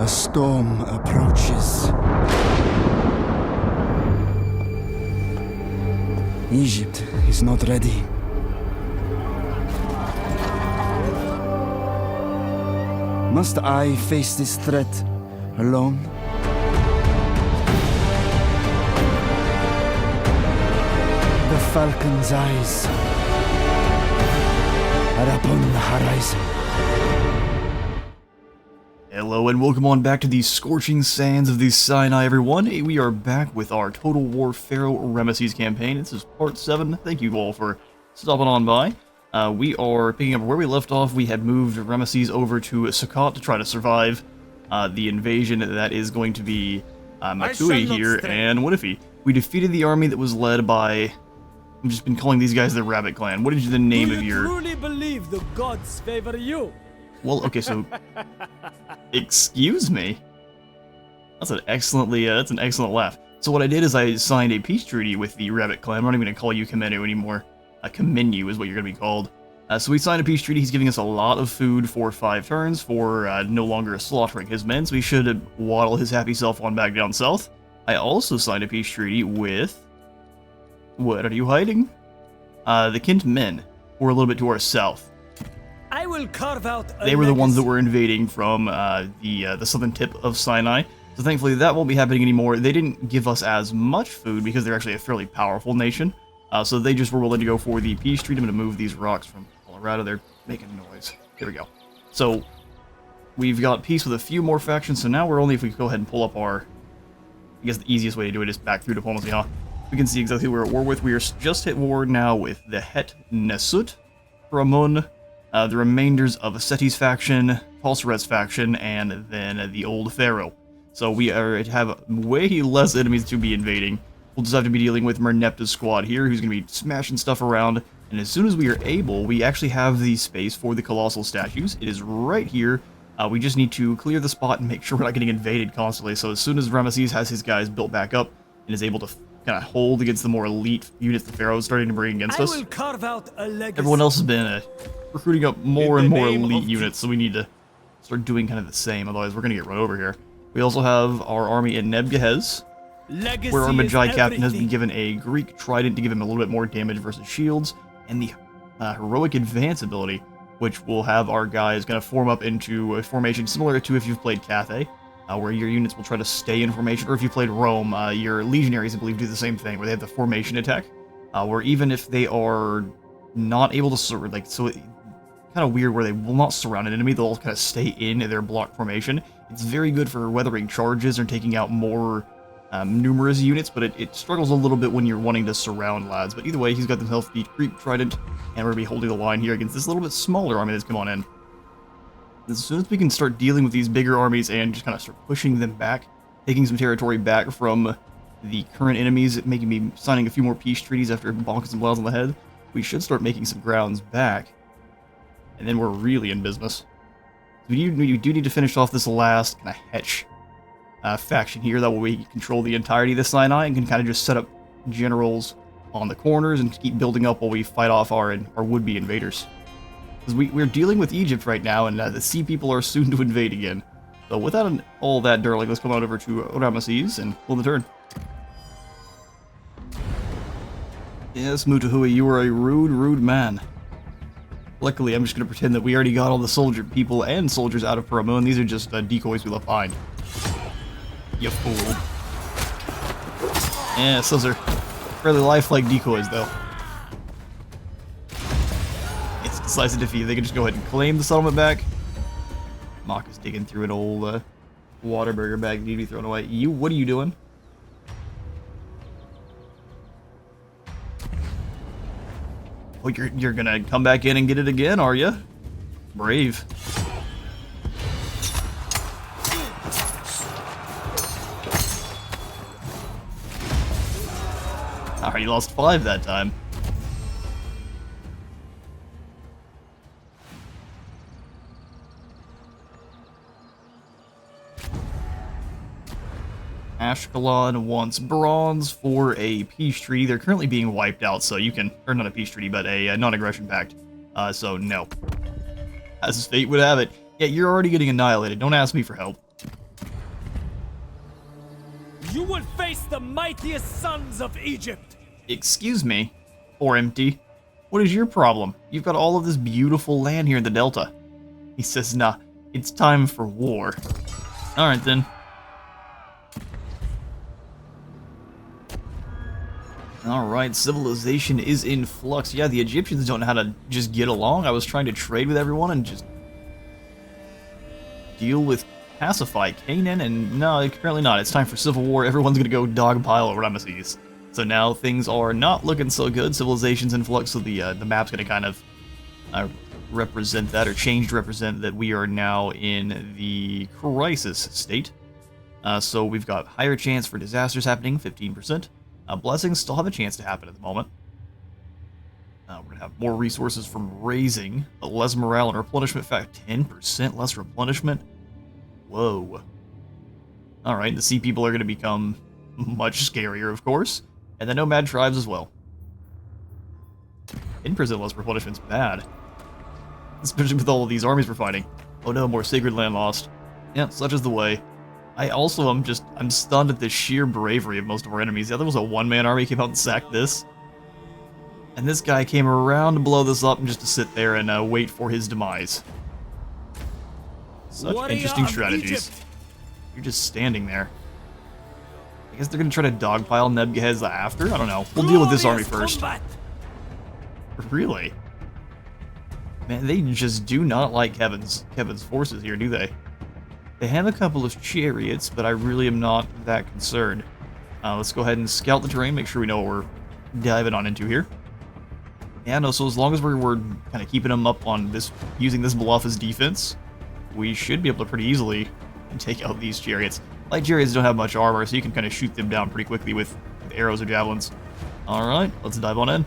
A storm approaches. Egypt is not ready. Must I face this threat alone? The falcon's eyes are upon the horizon. Hello and welcome on back to the scorching sands of the Sinai, everyone. We are back with our Total War Pharaoh Ramesses campaign. This is part 7. Thank you all for stopping on by. We are picking up where we left off. We had moved Ramesses over to Sukkot to try to survive the invasion that is going to be Matui here and Winifi. We defeated the army that was led by... I've just been calling these guys the Rabbit Clan. What is the name of your... Do you truly believe the gods favor you? Well, okay, so... Excuse me? That's an excellent laugh. So what I did is I signed a peace treaty with the Rabbit Clan. I'm not even going to call you Kamenu anymore. Kamenu is what you're going to be called. So we signed a peace treaty. He's giving us a lot of food for 5 turns for no longer slaughtering his men, so we should waddle his happy self on back down south. I also signed a peace treaty with... What are you hiding? The Kint men, who are a little bit to our south. I will carve out a They were the ones that were invading from the southern tip of Sinai. So thankfully that won't be happening anymore. They didn't give us as much food because they're actually a fairly powerful nation. So they just were willing to go for the peace treaty. I'm going to move these rocks from Colorado. They're making noise. There we go. So we've got peace with a few more factions. So now we're only, if we go ahead and pull up our... I guess the easiest way to do it is back through diplomacy, huh? We can see exactly who we're at war with. We are just hit war now with the Het Nesut, Ramun, the remainders of Seti's faction, Palsaret's faction, and then the old Pharaoh. So we have way less enemies to be invading. We'll just have to be dealing with Merneptah's squad here, who's going to be smashing stuff around. And as soon as we are able, we actually have the space for the colossal statues. It is right here. We just need to clear the spot and make sure we're not getting invaded constantly. So as soon as Ramesses has his guys built back up and is able to kind of hold against the more elite units the Pharaoh is starting to bring against us, will carve out a legacy. Everyone else has been recruiting up more and more elite units, so we need to start doing kind of the same, otherwise we're going to get run over here. We also have our army in Nebgehez, where our Magi captain has been given a Greek trident to give him a little bit more damage versus shields, and the heroic advance ability, which will have our guys kind of form up into a formation similar to if you've played Cathay, where your units will try to stay in formation, or if you played Rome, your legionaries, I believe, do the same thing, where they have the formation attack, where even if they are not able to, so it's kind of weird where they will not surround an enemy, they'll kind of stay in their block formation. It's very good for weathering charges or taking out more numerous units, but it struggles a little bit when you're wanting to surround lads. But either way, he's got himself the Greek trident, and we're going to be holding the line here against this little bit smaller army that's come on in. As soon as we can start dealing with these bigger armies and just kind of start pushing them back, taking some territory back from the current enemies, making me signing a few more peace treaties after bonking some blows on the head, we should start making some grounds back. And then we're really in business. We do need to finish off this last kind of Hetch faction here. That way we control the entirety of the Sinai and can kind of just set up generals on the corners and keep building up while we fight off our would-be invaders. Because we're dealing with Egypt right now, and the sea people are soon to invade again. So without all that darling, let's come on over to Ramesses and pull the turn. Yes, Mutahui, you are a rude man. Luckily, I'm just going to pretend that we already got all the people and soldiers out of Pharaoh. These are just decoys we left behind. You fool. Yes, those are fairly lifelike decoys, though. It's decisive defeat. They can just go ahead and claim the settlement back. Mock is digging through an old Waterburger bag that need to be thrown away. What are you doing? Oh, you're gonna come back in and get it again, are you? Brave. Alright, you lost 5 that time. Ashkelon wants bronze for a peace treaty. They're currently being wiped out, so you can, or not a peace treaty, but a non-aggression pact. So no. As fate would have it. Yeah, you're already getting annihilated. Don't ask me for help. You will face the mightiest sons of Egypt. Excuse me, or empty. What is your problem? You've got all of this beautiful land here in the Delta. He says, nah, it's time for war. Alright then. Alright, civilization is in flux. Yeah, the Egyptians don't know how to just get along. I was trying to trade with everyone and just deal with pacify Canaan, and no, apparently not. It's time for civil war. Everyone's gonna go dogpile Ramesses. So now things are not looking so good. Civilization's in flux, so the map's gonna kind of represent that, or change to represent that we are now in the crisis state. So we've got higher chance for disasters happening, 15%. Blessings still have a chance to happen at the moment. We're going to have more resources from raising, but less morale and replenishment. In fact, 10% less replenishment? Whoa. Alright, the sea people are going to become much scarier, of course. And the nomad tribes as well. 10% less replenishment's bad. Especially with all of these armies we're fighting. Oh no, more sacred land lost. Yeah, such is the way. I also I'm stunned at the sheer bravery of most of our enemies. Yeah, there was a one-man army came out and sacked this. And this guy came around to blow this up and just to sit there and wait for his demise. Such interesting strategies. You're just standing there. I guess they're going to try to dogpile Nebuchadnezzar after? I don't know. We'll deal with this army first. Really? Man, they just do not like Kevin's forces here, do they? They have a couple of chariots, but I really am not that concerned. Let's go ahead and scout the terrain, make sure we know what we're diving on into here. Yeah, no, so as long as we're kind of keeping them up on this, using this bluff as defense, we should be able to pretty easily take out these chariots. Light chariots don't have much armor, so you can kind of shoot them down pretty quickly with arrows or javelins. Alright, let's dive on in.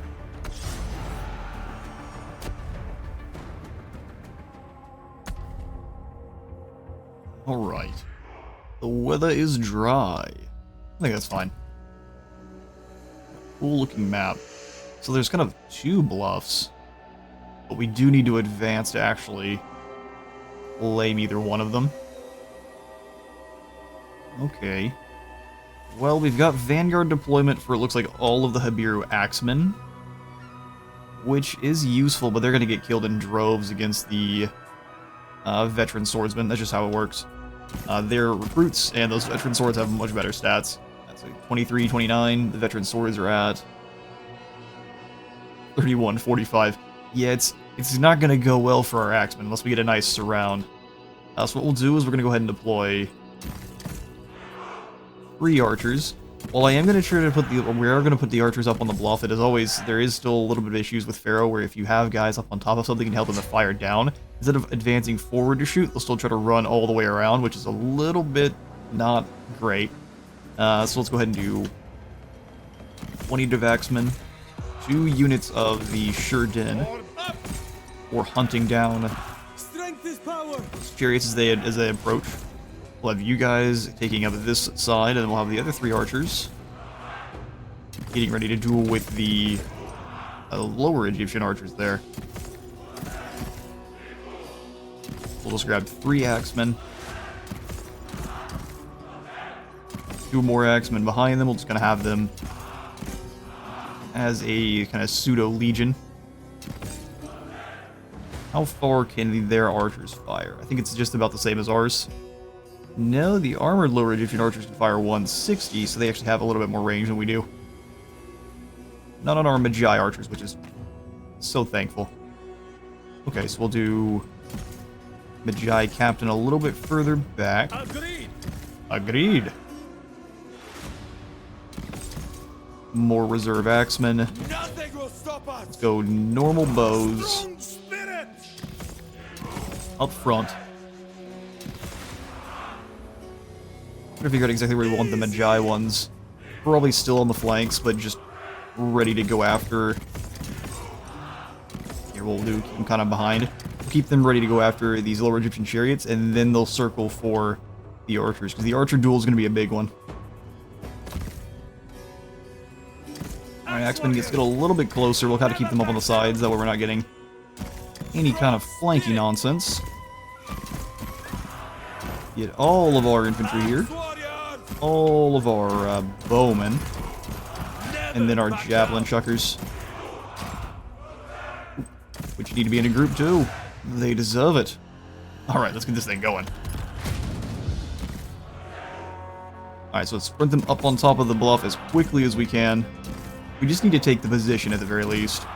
Alright. The weather is dry. I think that's fine. Cool looking map. So there's kind of two bluffs. But we do need to advance to actually claim either one of them. Okay. Well, we've got Vanguard deployment for, it looks like, all of the Habiru Axemen. Which is useful, but they're going to get killed in droves against the veteran swordsmen. That's just how it works. They're recruits, and those veteran swords have much better stats. That's like 23, 29. The veteran swords are at 31, 45. Yeah, it's not going to go well for our axemen unless we get a nice surround. So what we'll do is we're going to go ahead and deploy 3 archers. While I am going to try to we are going to put the archers up on the bluff. It is always, there is still a little bit of issues with Pharaoh, where if you have guys up on top of something and help them to fire down, instead of advancing forward to shoot, they'll still try to run all the way around, which is a little bit not great. So let's go ahead and do 20 Devaxmen, 2 units of the Shurdin, or hunting down chariots as they approach. We'll have you guys taking up this side, and we'll have the other 3 archers getting ready to duel with the lower Egyptian archers there. We'll just grab 3 axemen. 2 more axemen behind them. We're just going to have them as a kind of pseudo-legion. How far can their archers fire? I think it's just about the same as ours. No, the armored lower Egyptian archers can fire 160, so they actually have a little bit more range than we do. Not on our Magi archers, which is so thankful. Okay, so we'll do Magi Captain a little bit further back. Agreed. Agreed. More reserve axemen. Nothing will stop us. Let's go normal bows up front. I'm trying to figure out exactly where we want the Magi ones. Probably still on the flanks, but just ready to go after. Here, we'll do keep them kind of behind. Keep them ready to go after these lower Egyptian chariots, and then they'll circle for the archers, because the archer duel is going to be a big one. Alright, Axemen gets a little bit closer. We'll kind of keep them up on the sides, that way we're not getting any kind of flanky nonsense. Get all of our infantry here. all of our bowmen, and then our javelin chuckers, which need to be in a group too. They deserve it. Alright, let's get this thing going. Alright, so let's sprint them up on top of the bluff as quickly as we can. We just need to take the position at the very least.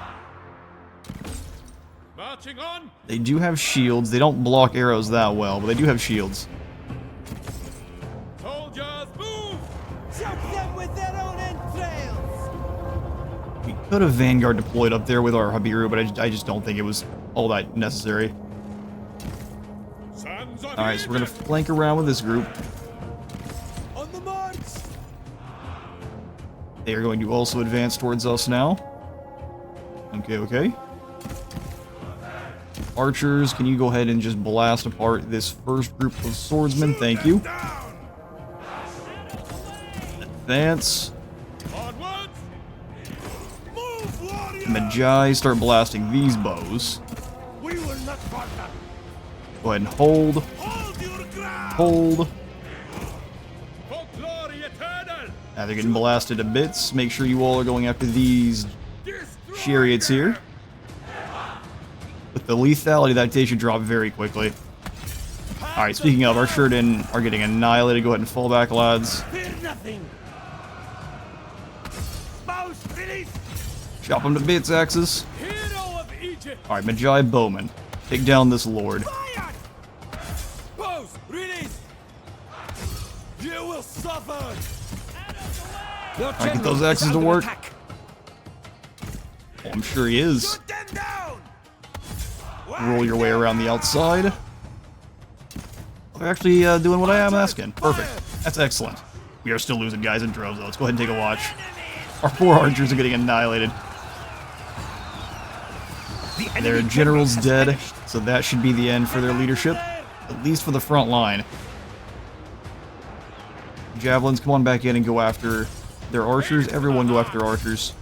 Marching on. They do have shields. They don't block arrows that well, but they do have shields. Soldiers, move. Choke them with their own entrails! We could have Vanguard deployed up there with our Habiru, but I just don't think it was all that necessary. Sons of Alright, so we're going to Egypt. flank around with this group. On the march! They are going to also advance towards us now. Okay, okay. Archers, can you go ahead and just blast apart this first group of swordsmen? Thank you. Down. Advance. Onwards. Move, warrior. Magi, start blasting these bows. We will not falter. Go ahead and hold. Hold your ground. Hold. For glory eternal. Now they're getting blasted to bits. Make sure you all are going after these Destroy chariots them. here. With the lethality, that they should drop very quickly. Alright, speaking of, our Shurden are getting annihilated. Go ahead and fall back, lads. Fear nothing. Mouse release. Chop them to bits, axes. Hero of Egypt. Alright, Magi Bowman. Take down this lord. Fire. Bows release. You will suffer. Alright, get those axes to work. Oh, I'm sure he is. Shoot them down. Roll your way around the outside. We're actually doing what I am asking. Perfect. That's excellent. We are still losing guys in droves, though. Let's go ahead and take a watch. Our poor archers are getting annihilated. Their general's dead, so that should be the end for their leadership. At least for the front line. Javelins, come on back in and go after their archers. Everyone go after archers.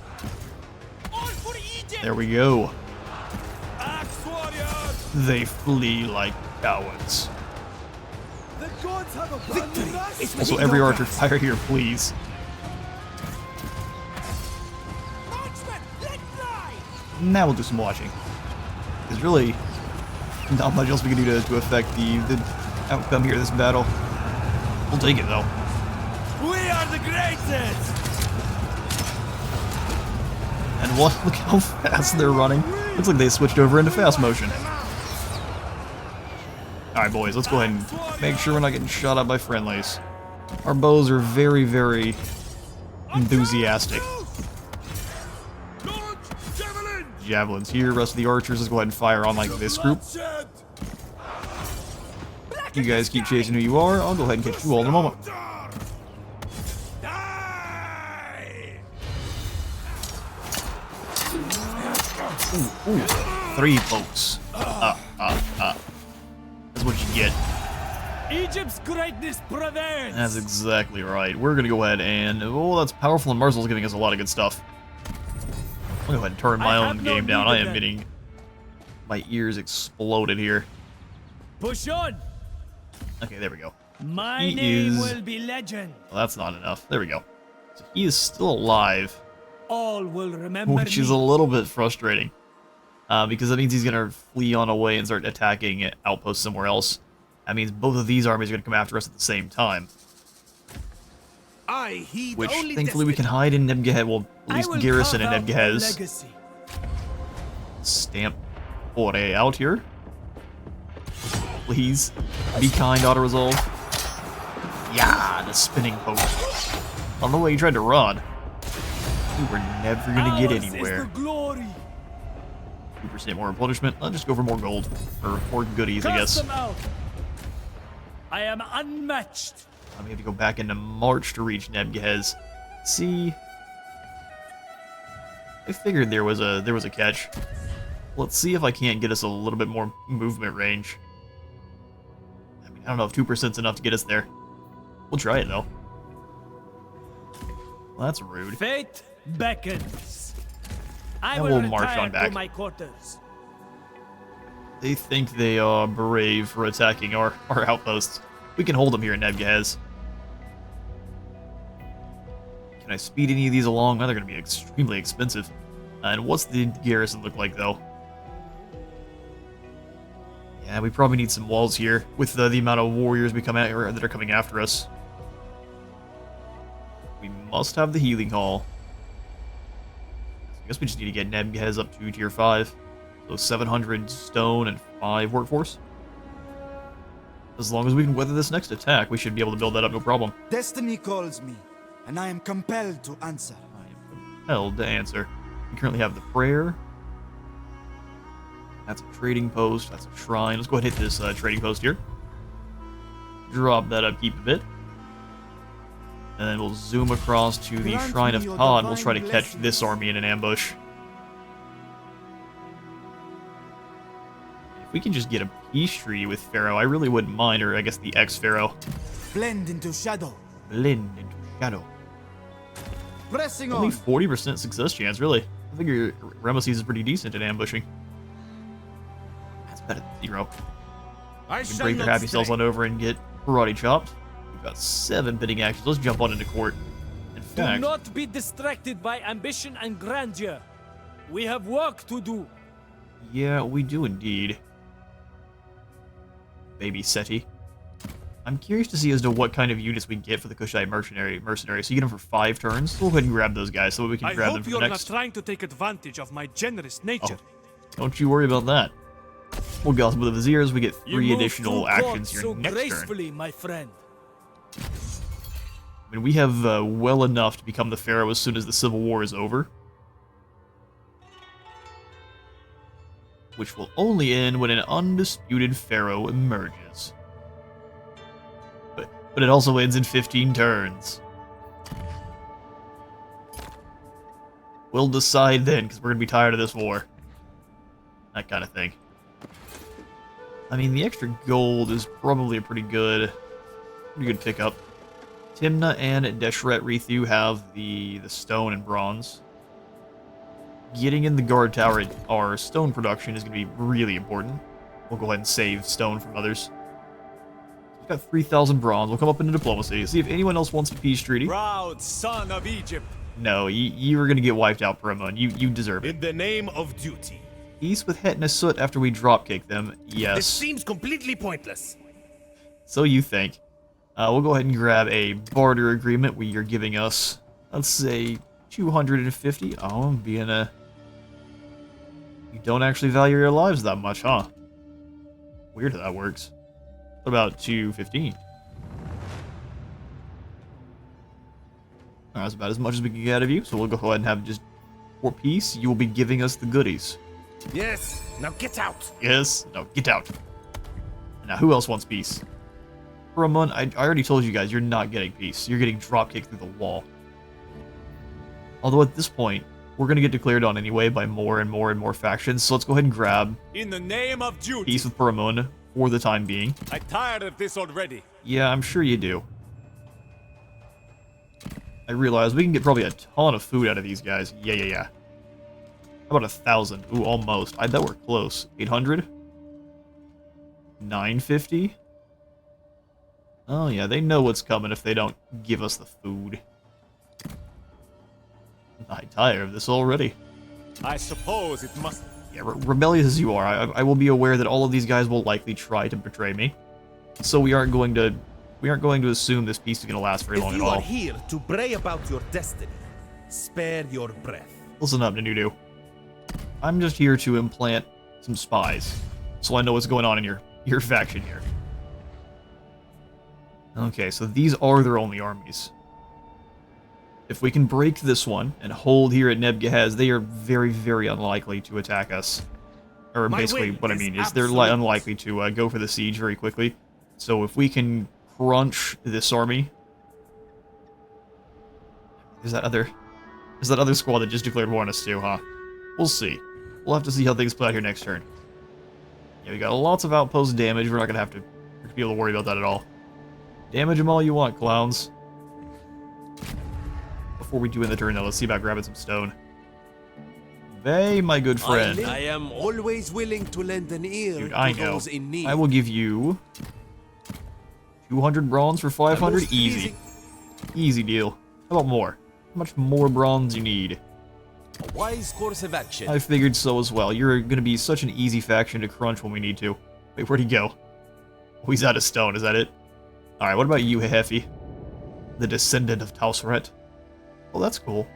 All for Egypt! There we go. Axe warriors. They flee like cowards. The gods have abandoned us! Also, every archer fire here, please. Marksmen, let fly! Now we'll do some watching. There's really not much else we can do to affect the outcome here of this battle. We'll take it, though. We are the greatest. And what? Look how fast they're running. Looks like they switched over into fast motion. Alright, boys, let's go ahead and make sure we're not getting shot up by friendlies. Our bows are very, very enthusiastic. Launch javelin. Javelins here, rest of the archers, let's go ahead and fire on like this group. Bloodshed. You guys keep chasing who you are, I'll go ahead and catch you all in a moment. Die. Ooh, 3 folks. That's what you get. Egypt's greatness prevails. That's exactly right. We're gonna go ahead and... Oh, that's powerful, and Marcel's giving us a lot of good stuff. I'm gonna go ahead and turn my I own have no game down. need I of am them. getting... My ears exploded here. Push on. Okay, there we go. My He name is- will be legend. Well, that's not enough. There we go. So he is still alive, All will remember which is a me. little bit frustrating. Because that means he's gonna flee on away and start attacking outposts somewhere else. That means both of these armies are gonna come after us at the same time. I heed Which, only thankfully, we can destiny. hide in Nebgehez. Well, at I least will garrison in carve out my Nebgehez. legacy. Stamp Foray out here. Please. Be kind, auto-resolve. Yeah, the spinning post. On the way you tried to run. We were never gonna get Ours is anywhere. the glory. 2% more punishment. I'll just go for more gold. Or more goodies, I Cast guess. them out. I am unmatched. I'm gonna have to go back into March to reach Nebgehez. See, I figured there was a catch. Let's see if I can't get us a little bit more movement range. I mean, I don't know if 2%'s enough to get us there. We'll try it though. Well, that's rude. Fate beckons. I And will we'll march retire on back. to my quarters. They think they are brave for attacking our outposts. We can hold them here in Nebgehez. Can I speed any of these along? Now they're going to be extremely expensive. And what's the garrison look like, though? Yeah, we probably need some walls here with the amount of warriors that are coming after us. We must have the healing hall. I guess we just need to get Nebuchadnezzar up to tier 5. So 700 stone and 5 workforce. As long as we can weather this next attack, we should be able to build that up, no problem. Destiny calls me, and I am compelled to answer. I am compelled to answer. We currently have the prayer. That's a trading post. That's a shrine. Let's go ahead and hit this trading post here. Drop that up, keep a bit. And then we'll zoom across to the Shrine of Pod. We'll try to catch this army in an ambush. If we can just get a peace treaty with Pharaoh, I really wouldn't mind, or I guess the ex-Pharaoh. Blend into shadow. Blend into shadow. Pressing Only on. 40% success chance, really. I figure Ramesses is pretty decent at ambushing. That's better than 0. We can break their happy selves on over and get karate chopped. We've got 7 bidding actions. Let's jump on into court. In Do fact, not be distracted by ambition and grandeur. We have work to do. yeah, we do indeed. Baby Seti. I'm curious to see as to what kind of units we get for the Kushite mercenary. So you get them for 5 turns. We'll go ahead and grab those guys so we can grab them for the next. Not trying to take advantage of my generous nature. Don't you worry about that. We'll go with the Viziers. We get You 3 move additional through actions court here so next turn. gracefully, my friend. I mean, we have well enough to become the Pharaoh as soon as the Civil War is over. Which will only end when an undisputed Pharaoh emerges. But it also ends in 15 turns. We'll decide then, because we're going to be tired of this war. That kind of thing. I mean, the extra gold is probably a pretty good pickup. Timna and Deshret Rethu have the stone and bronze. Getting in the guard tower, our stone production is going to be really important. We'll go ahead and save stone from others. We've got 3,000 bronze. We'll come up into diplomacy. See if anyone else wants a peace treaty. Proud son of Egypt. No, you are going to get wiped out, Paramon. You deserve it. In the name of duty. Peace with Het and Asut after we dropkick them. Yes. This seems completely pointless. So you think. We'll go ahead and grab a barter agreement where you're giving us, let's say, 250. Oh, I'm being a... You don't actually value your lives that much, huh? Weird how that works. What about 215? That's about as much as we can get out of you, so we'll go ahead and have just... For peace, you will be giving us the goodies. Yes, now get out. Yes? No, get out. Now, who else wants peace? For a month, I already told you guys, you're not getting peace. You're getting dropkicked through the wall. Although at this point, we're going to get declared on anyway by more and more and more factions, so let's go ahead and grab In the name of duty. peace with Paramun for the time being. I'm tired of this already. Yeah, I'm sure you do. I realize we can get probably a ton of food out of these guys. Yeah. How about 1,000? Ooh, almost. I bet we're close. 800? 950? Oh yeah, they know what's coming if they don't give us the food. I'm tired of this already. I suppose it must... Yeah, rebellious as you are, I will be aware that all of these guys will likely try to betray me. So we aren't going to assume this peace is going to last very long If at you all. are here to bray about your destiny, spare your breath. Listen up, Nanudu. I'm just here to implant some spies, so I know what's going on in your faction here. Okay, so these are their only armies. If we can break this one and hold here at Nebuchadnezzar, they are very, very unlikely to attack us. Or basically, what I mean is they're unlikely to go for the siege very quickly. So if we can crunch this army... There's that other squad that just declared war on us too, huh? We'll see. We'll have to see how things play out here next turn. Yeah, we got lots of outpost damage. We're not going to have to be able to worry about that at all. Damage them all you want, clowns. Before we do end the turn, though, let's see about grabbing some stone. Vey, my good friend. I am always willing to lend an ear Dude, to I know. those in need. I will give you 200 bronze for 500. Easy. Easy deal. How about more? How much more bronze you need? A wise course of action. I figured so as well. You're going to be such an easy faction to crunch when we need to. Wait, where'd he go? Oh, he's out of stone, is that it? Alright, what about you, Hehefi? The descendant of Tausret. Well, that's cool.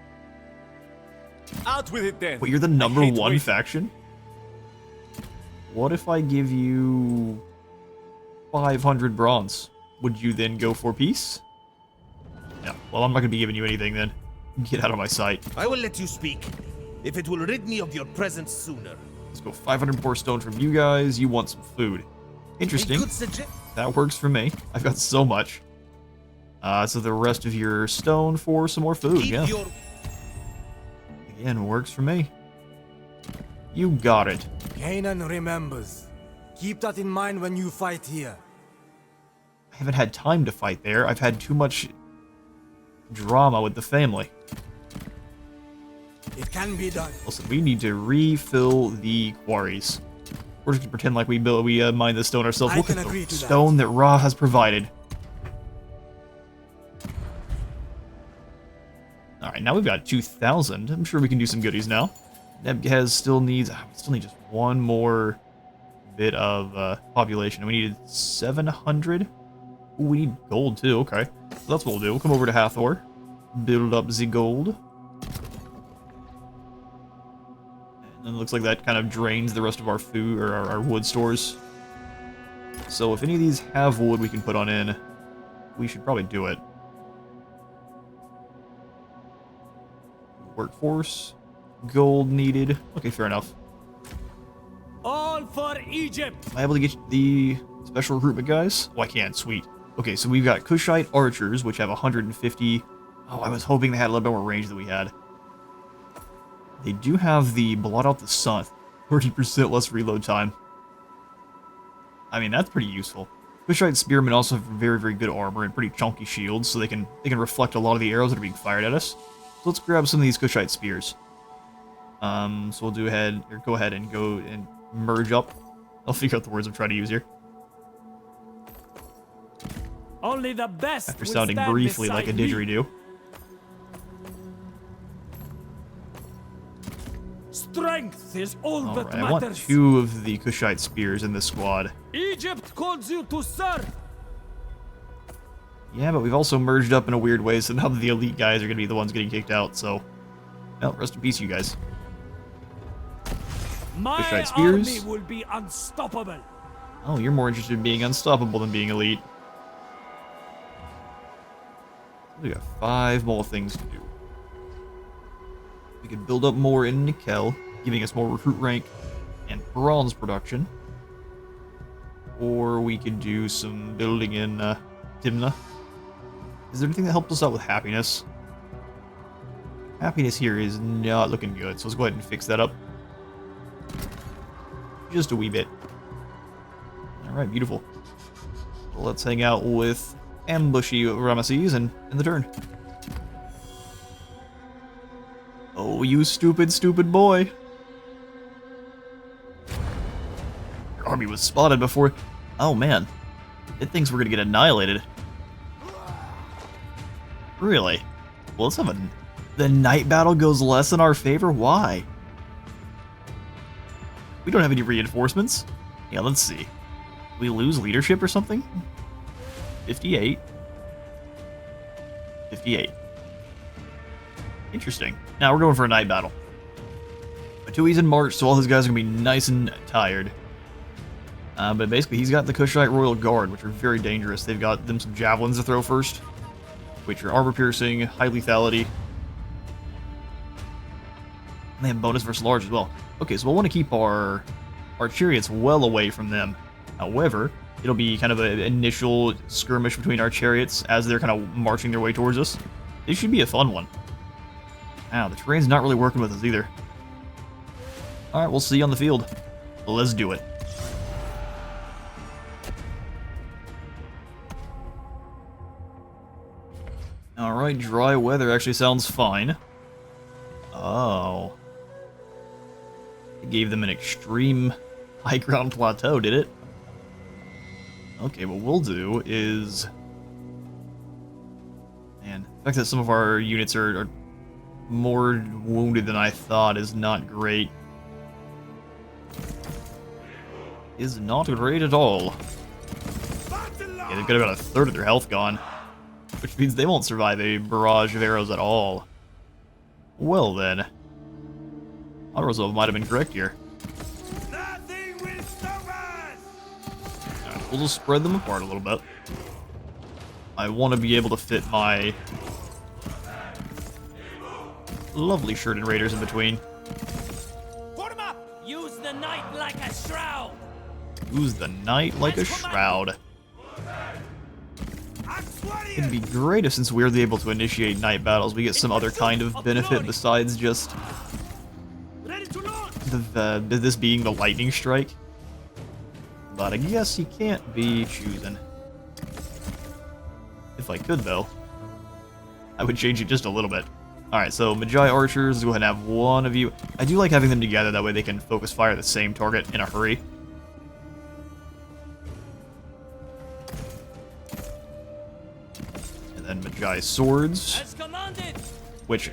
Out with it then. Wait, you're the number hate one waiting. faction? What if I give you 500 bronze? Would you then go for peace? Yeah, well, I'm not going to be giving you anything then. Get out of my sight. I will let you speak, if it will rid me of your presence sooner. Let's go 500 more stone from you guys. You want some food. Interesting. That works for me. I've got so much. So the rest of your stone for some more food, yeah. Again, works for me. You got it. Canaan remembers. Keep that in mind when you fight here. I haven't had time to fight there. I've had too much drama with the family. It can be done. Listen, we need to refill the quarries. We're just gonna pretend like we mine the stone ourselves. I Look can at agree the to that. stone that Ra has provided. Alright, now we've got 2,000. I'm sure we can do some goodies now. Nebghez still needs... we still need just one more bit of population. We needed 700. Ooh, we need gold too, okay. So that's what we'll do. We'll come over to Hathor. Build up the gold. And it looks like that kind of drains the rest of our food, or our wood stores. So if any of these have wood we can put on in, we should probably do it. Workforce. Gold needed. Okay, fair enough. All for Egypt! Am I able to get the special recruitment guys? Oh, I can. Sweet. Okay, so we've got Kushite archers, which have 150. Oh, I was hoping they had a little bit more range than we had. They do have the Blot Out the Sun. 30% less reload time. I mean, that's pretty useful. Kushite spearmen also have very, very good armor and pretty chunky shields, so they can reflect a lot of the arrows that are being fired at us. So let's grab some of these Kushite spears. So we'll go ahead and go and merge up. I'll figure out the words I'm trying to use here. Only the best After will sounding stand briefly like a beside me. didgeridoo. Strength is all that Alright, I want matters. 2 of the Kushite spears in this squad. Egypt calls you to serve. Yeah, but we've also merged up in a weird way, so now the elite guys are going to be the ones getting kicked out, so... Well, rest in peace, you guys. My Kushite spears. army will be unstoppable. Oh, you're more interested in being unstoppable than being elite. We got 5 more things to do. We could build up more in Nikel, giving us more recruit rank and bronze production. Or we could do some building in Timna. Is there anything that helps us out with happiness? Happiness here is not looking good, so let's go ahead and fix that up. Just a wee bit. Alright, beautiful. Well, let's hang out with Ambushy Ramesses and in the turn. Oh, you stupid, stupid boy. Your army was spotted before... Oh, man. It thinks we're gonna get annihilated. Really? Well, let's have a... The night battle goes less in our favor? Why? We don't have any reinforcements. Yeah, let's see. We lose leadership or something? 58. 58. Interesting. Now we're going for a night battle. Batui's in March, so all his guys are going to be nice and tired. But basically, he's got the Kushite Royal Guard, which are very dangerous. They've got them some javelins to throw first, which are armor-piercing, high lethality. And they have bonus versus large as well. Okay, so we'll want to keep our chariots well away from them. However, it'll be kind of an initial skirmish between our chariots as they're kind of marching their way towards us. This should be a fun one. Wow, the terrain's not really working with us either. Alright, we'll see you on the field. Let's do it. Alright, dry weather actually sounds fine. Oh. It gave them an extreme high ground plateau, did it? Okay, what we'll do is... Man, the fact that some of our units are more wounded than I thought is not great. Is not great at all. Yeah, they've got about a third of their health gone, which means they won't survive a barrage of arrows at all. Well then, Auto-resolve might have been correct here. Nothing will stop us! Alright, we'll just spread them apart a little bit. I want to be able to fit my lovely shirted raiders in between. Form up! Use the night like a shroud! Use the night like a shroud. It'd be great if, since we're able to initiate night battles, we get some other kind of benefit besides just this being the lightning strike. But I guess you can't be choosing. If I could, though, I would change it just a little bit. Alright, so Magi archers, go ahead and have one of you. I do like having them together, that way they can focus fire the same target in a hurry. And then Magi swords, As commanded! which,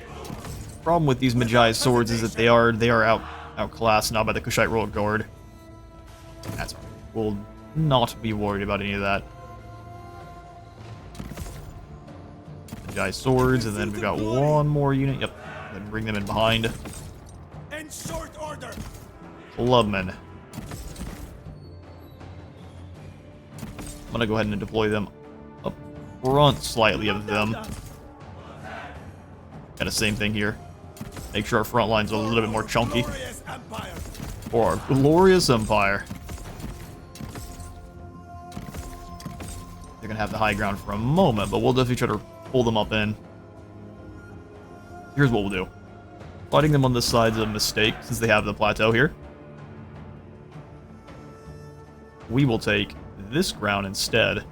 problem with these Magi swords is that they are outclassed now by the Kushite Royal Guard. That's, we'll not be worried about any of that. Magi swords, and then we've got one more unit. Yep, then bring them in behind. In short order! Clubmen. I'm gonna go ahead and deploy them up front slightly of them. Got the same thing here. Make sure our front line's a little bit more chunky. Glorious Empire! For our glorious empire. They're gonna have the high ground for a moment, but we'll definitely try to pull them up in. Here's what we'll do. Fighting them on this side is a mistake, since they have the plateau here. We will take this ground instead.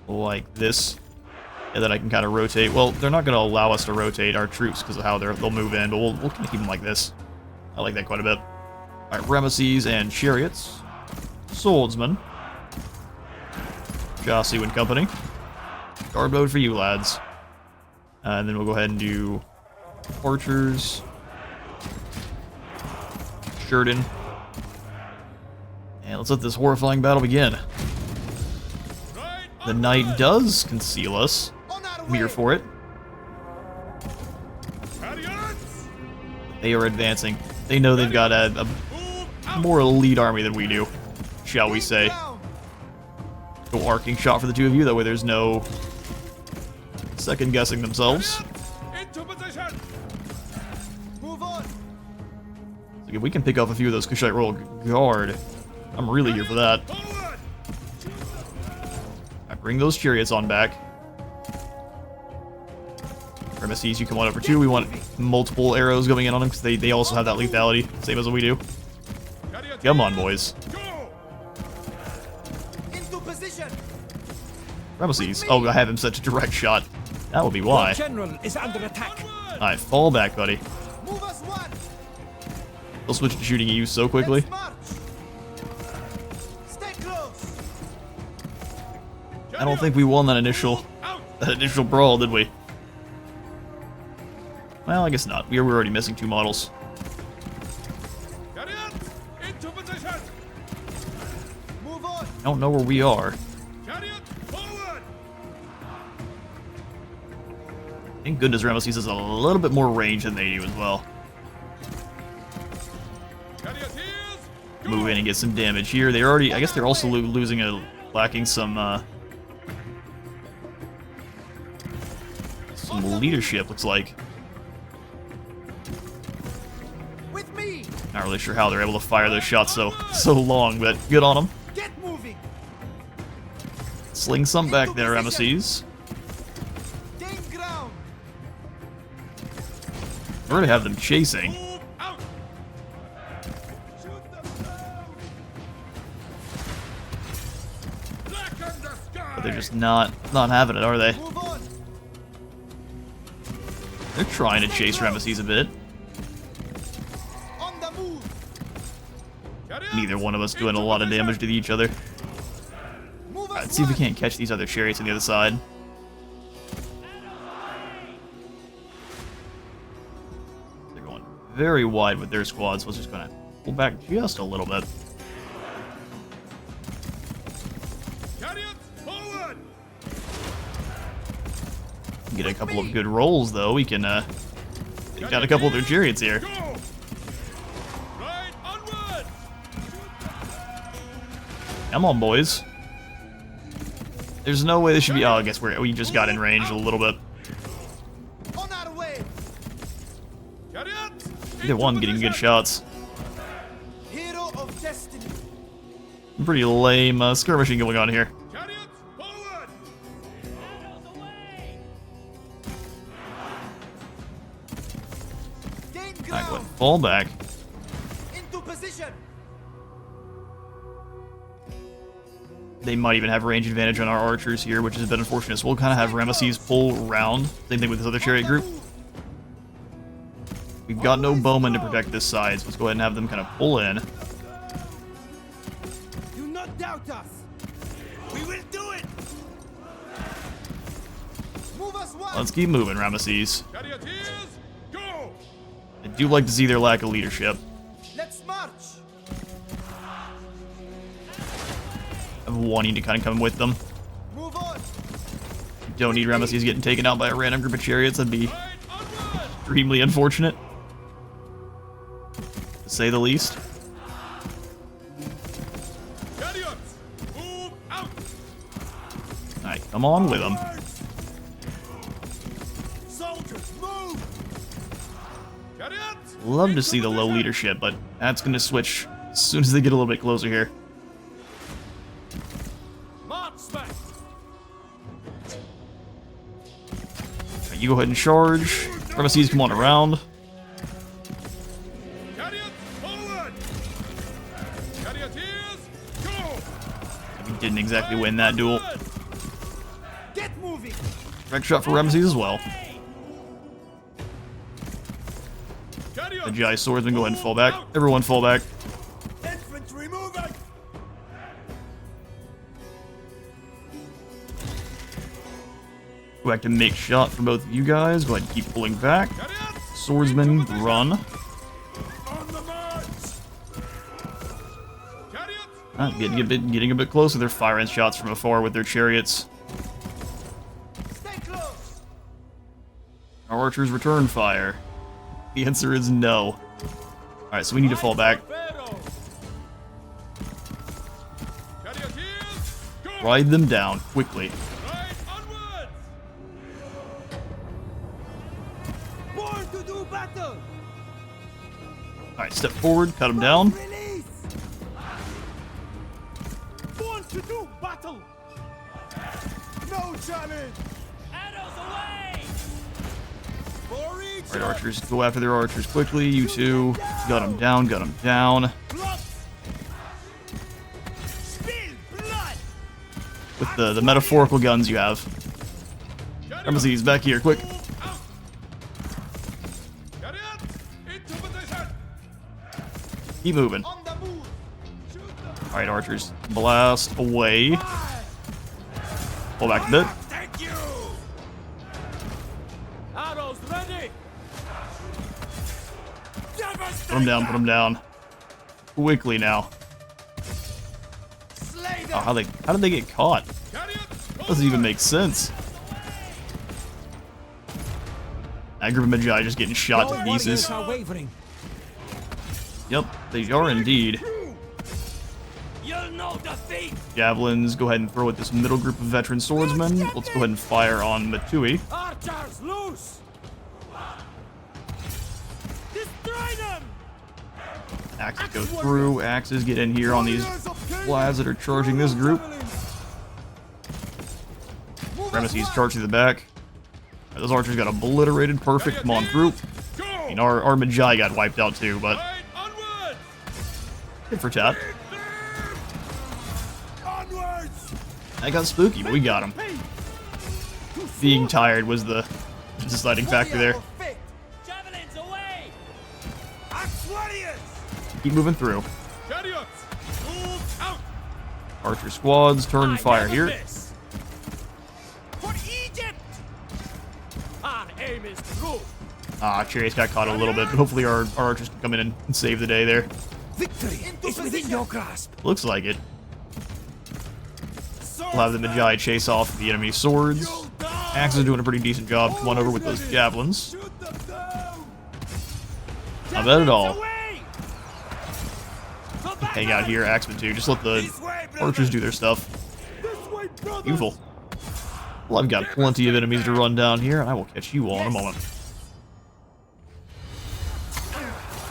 Like this. And then I can kind of rotate. Well, they're not going to allow us to rotate our troops because of how they'll move in, but we'll kind of keep them like this. I like that quite a bit. Alright, Ramesses and chariots. Swordsmen. Jossie and company. Guard mode for you, lads. And then we'll go ahead and do archers. Sheridan. And let's let this horrifying battle begin. The night does conceal us. I'm here for it. They are advancing. They know they've got a more elite army than we do, shall we say. Go arcing shot for the two of you, that way there's no second guessing themselves. Into position! Move on! So if we can pick off a few of those Kushite Royal Guard, I'm really here for that. Alright, bring those chariots on back. Ramesses, you come on over too. We want multiple arrows going in on them because they also have that lethality, same as we do. Come on, boys. Into position! Ramesses. Oh, I have him set to direct shot. That would be why. General is under attack. Alright, fall back, buddy. Move us one! They'll switch to shooting at you so quickly. Let's march! Stay close! I don't think we won that initial brawl, did we? Well, I guess not. We're already missing two models. Into position! Move on! I don't know where we are. Chariot forward! Thank goodness Ramesses has a little bit more range than they do as well. Charioteers! Move in and get some damage here. They already, I guess they're also lacking some leadership, looks like. With me! Not really sure how they're able to fire those shots so long, but good on them. Get moving! Sling some back there, Ramesses. Gain ground! We're gonna have them chasing. Move out! Shoot them down! Blacken the sky! But they're just not having it, are they? Move on! They're trying to chase Ramesses a bit. On the move! Neither one of us doing a lot of damage to each other. Move us Alright, let's see if we one! can't catch these other chariots on the other side. very wide with their squads. So let's just kind of pull back just a little bit. Get a couple of good rolls, though. We can take down a couple of their chariots here. Come on, boys. There's no way this should be... Oh, I guess we just got in range a little bit. Either one getting good shots. Pretty lame skirmishing going on here. Alright, go ahead and fall back. Into position. They might even have range advantage on our archers here, which is a bit unfortunate. So we'll kind of have Ramesses pull round. Same thing with this other chariot group. We've got no bowmen to protect this side, so let's go ahead and have them kind of pull in. Do not doubt us. We will do it. Move us one. Let's keep moving, Ramesses. Charioteers, go. I do like to see their lack of leadership. Let's march. Of wanting to kind of come with them. Move on. Don't need Ramesses getting taken out by a random group of chariots. That'd be extremely unfortunate, to say the least. Chariots, move out. Alright, come on with them. Soldiers, move. Chariots. Love to see the low leadership, but that's going to switch as soon as they get a little bit closer here. Marksman. Alright, you go ahead and charge. Ramesses, come on around. Chariots, forward. Charioteers, go. We didn't exactly win that duel. Get moving. Direct shot for Ramesses as well. The GI swordsman, go ahead and fall back. Everyone fall back. Infantry moving. Go back to make shot for both of you guys. Go ahead and keep pulling back. Swordsman, run. On the march. Chariots. Getting a bit closer. They're firing shots from afar with their chariots. Stay close. Our archers return fire. The answer is no. Alright, so we need to fall back. Pharaoh. Charioteers, go. Ride them down quickly. Right onwards. Born to do battle. Alright, step forward, cut them down. Release. Born to do battle. No challenge. Arrows away. For each Alright, archers, go after their archers quickly. You two, got them down, got them down. blood. Spill blood. With the metaphorical guns you have. Ramesses, back here, quick. Out. Chariots, into position. Keep moving. On the move. Shoot them. Alright, archers, blast away. Pull back a bit. Thank you. Arrows ready. Put them down, put them down. Quickly now. Slay them. Oh, how did they get caught? Chariots, Doesn't even make sense. That group of Magi just getting shot to pieces. wavering. Yep, they are indeed. You'll know defeat. Javelins, go ahead and throw at this middle group of veteran swordsmen. Let's go ahead and fire on Matui. Archers loose. Destroy them. Axes go through. Axes get in here on these lads that are charging this group. Ramesses charge to the back. Those archers got obliterated. Perfect. Come on through. I mean, our Magi got wiped out too, but right onwards. good for tat. Onwards. That got spooky, but we got him. Being tired was the deciding factor there. Javelins away. Axe warriors. Keep moving through. Chariots, move out. Archer squads, turn I fire never here. miss. For Egypt. Our aim is true. Chariots got caught a little bit, but hopefully our archers can come in and save the day there. Victory is within your grasp. Looks like it. We'll have the Magi chase off the enemy swords. Axes are doing a pretty decent job. Come on over with those javelins. Not bad at all. Hang out here, Axeman 2. Just let the archers do their stuff. Beautiful. Well, I've got plenty of enemies to run down here, and I will catch you all in a moment.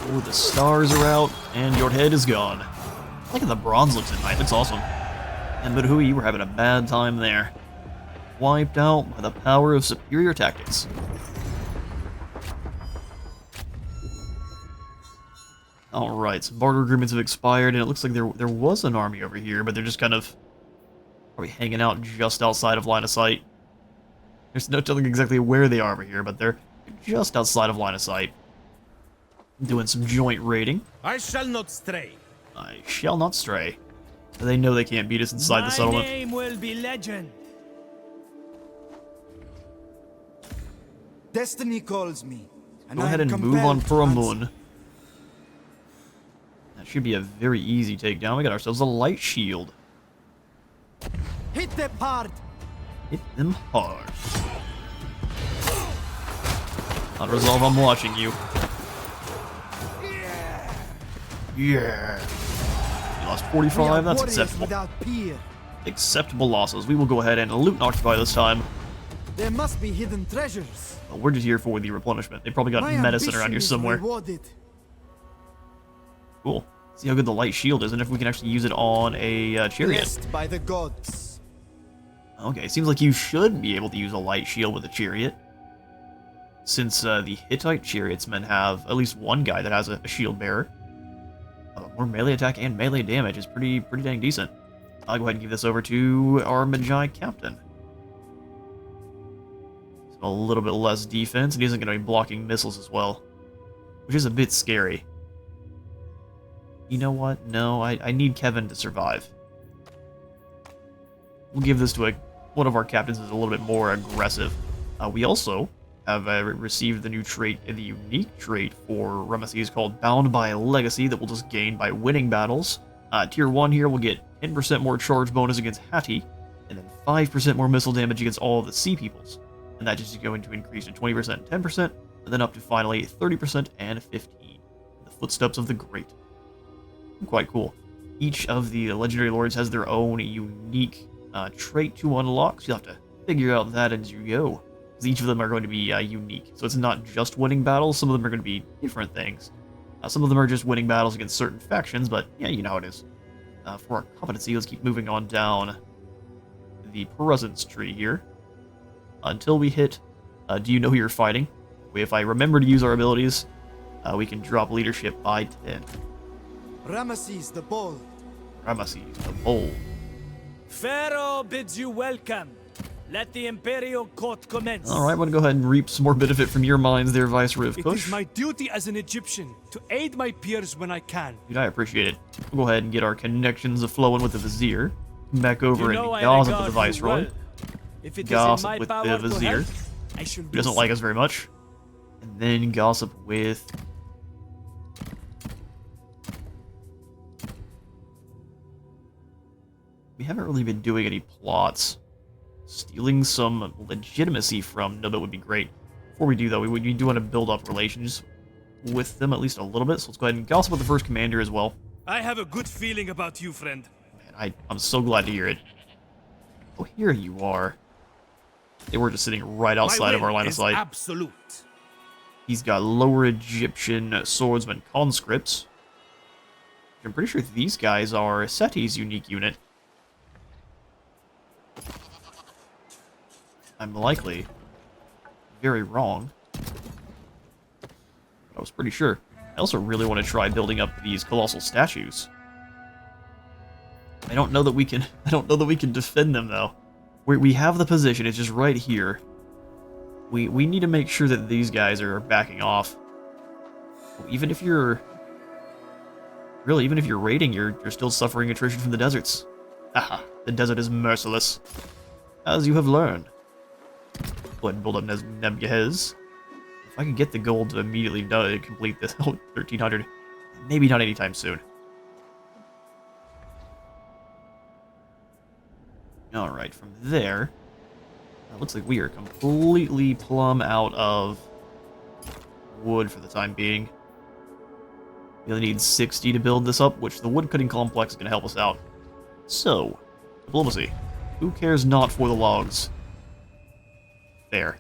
Oh, the stars are out, and your head is gone. Look at the bronze looks at night. Looks awesome. And but Hui, we're having a bad time there. Wiped out by the power of superior tactics. Alright, some barter agreements have expired, and it looks like there was an army over here, but they're just kind of probably hanging out just outside of line of sight. There's no telling exactly where they are over here, but they're just outside of line of sight. Doing some joint raiding. I shall not stray. I shall not stray. They know they can't beat us inside the settlement. My name will be legend. Destiny calls me. Go ahead and move on Paramun. That should be a very easy takedown. We got ourselves a light shield. Hit them hard. Hit them hard. Not resolve, I'm watching you. Yeah. You lost 45, that's acceptable. Acceptable losses. We will go ahead and loot and occupy this time. There must be hidden treasures. But we're just here for the replenishment. They probably got medicine around here somewhere. Cool. See how good the light shield is and if we can actually use it on a chariot. Blessed by the gods. Okay, seems like you should be able to use a light shield with a chariot. Since the Hittite chariotsmen have at least one guy that has a shield bearer. More melee attack and melee damage is pretty dang decent. I'll go ahead and give this over to our Magi captain. So a little bit less defense, and he isn't going to be blocking missiles as well. Which is a bit scary. You know what? No, I need Kevin to survive. We'll give this to one of our captains who's a little bit more aggressive. We also have received the new trait, the unique trait for Ramesses called Bound by Legacy that we'll just gain by winning battles. Tier 1 here will get 10% more charge bonus against Hatti, and then 5% more missile damage against all of the Sea Peoples. And that just is going to increase to 20%, 10%, and then up to finally 30% and 15%. The Footsteps of the Great. Quite cool. Each of the legendary lords has their own unique trait to unlock, so you'll have to figure out that as you go. Because each of them are going to be unique. So it's not just winning battles, some of them are going to be different things. Some of them are just winning battles against certain factions, but yeah, you know how it is. For our competency, let's keep moving on down the presence tree here. Until we hit, do you know who you're fighting? If I remember to use our abilities, we can drop leadership by 10. Ramesses the Bold. Ramesses the Bold. Pharaoh bids you welcome. Let the Imperial Court commence. Alright, I'm going to go ahead and reap some more benefit from your mines there, Viceroy of It Kush. is my duty as an Egyptian to aid my peers when I can. Dude, I appreciate it. We'll go ahead and get our connections flowing with the Vizier. Come back over You know and I gossip with regard the you Viceroy. well. If it is in Gossip my with power the to Vizier. help, I shall Who do doesn't so. like us very much. And then gossip with... We haven't really been doing any plots. Stealing some legitimacy from Nubit would be great. Before we do, though, we do want to build up relations with them at least a little bit, so let's go ahead and gossip with the first commander as well. I have a good feeling about you, friend. Man, I'm so glad to hear it. Oh, here you are. They were just sitting right outside of our line of sight. Absolute. He's got lower Egyptian swordsman conscripts. I'm pretty sure these guys are Seti's unique unit. I'm likely very wrong. But I was pretty sure. I also really want to try building up these colossal statues. I don't know that we can defend them though. We have the position, it's just right here. We need to make sure that these guys are backing off. Even if you're raiding, you're still suffering attrition from the deserts. Haha, the desert is merciless. As you have learned. Go ahead and build up Nebuchadnezzar. If I could get the gold to immediately complete this 1300, maybe not anytime soon. Alright, from there, it looks like we are completely plumb out of wood for the time being. We only need 60 to build this up, which the wood cutting complex is going to help us out. So, diplomacy. Who cares not for the logs? There.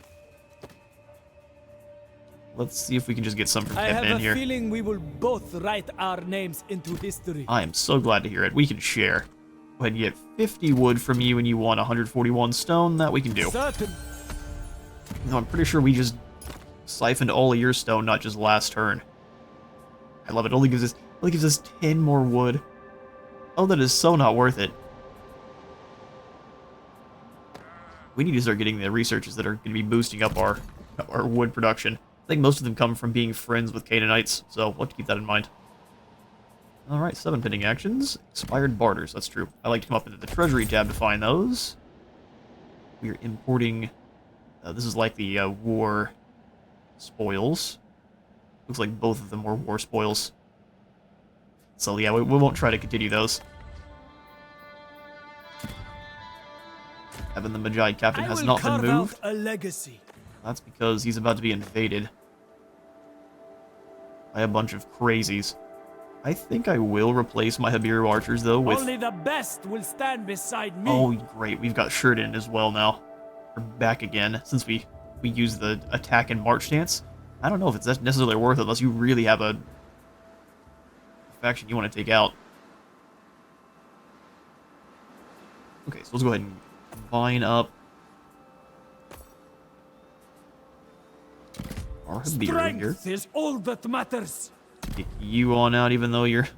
Let's see if we can just get some from I Kevin have in a here. feeling we will both write our names into history. I am so glad to hear it. We can share. Go ahead and get 50 wood from you and you want 141 stone. That we can do. Certain. No, I'm pretty sure we just siphoned all of your stone, not just last turn. I love it. It only gives us 10 more wood. Oh, that is so not worth it. We need to start getting the researches that are going to be boosting up our wood production. I think most of them come from being friends with Canaanites, so we'll have to keep that in mind. Alright, 7 pending actions. Expired barters, that's true. I like to come up into the treasury tab to find those. We are importing... this is like the war spoils. Looks like both of them were war spoils. So yeah, we won't try to continue those. Having the Magi captain has not been moved. A legacy. That's because he's about to be invaded by a bunch of crazies. I think I will replace my Habiru archers though with... Only the best will stand beside me. Oh great, we've got Sheridan as well now. We're back again, since we used the attack and march stance. I don't know if it's necessarily worth it unless you really have a faction you want to take out. Okay, so let's go ahead and combine up our Habiru here. Strength is all that matters. Get you on out, even though you're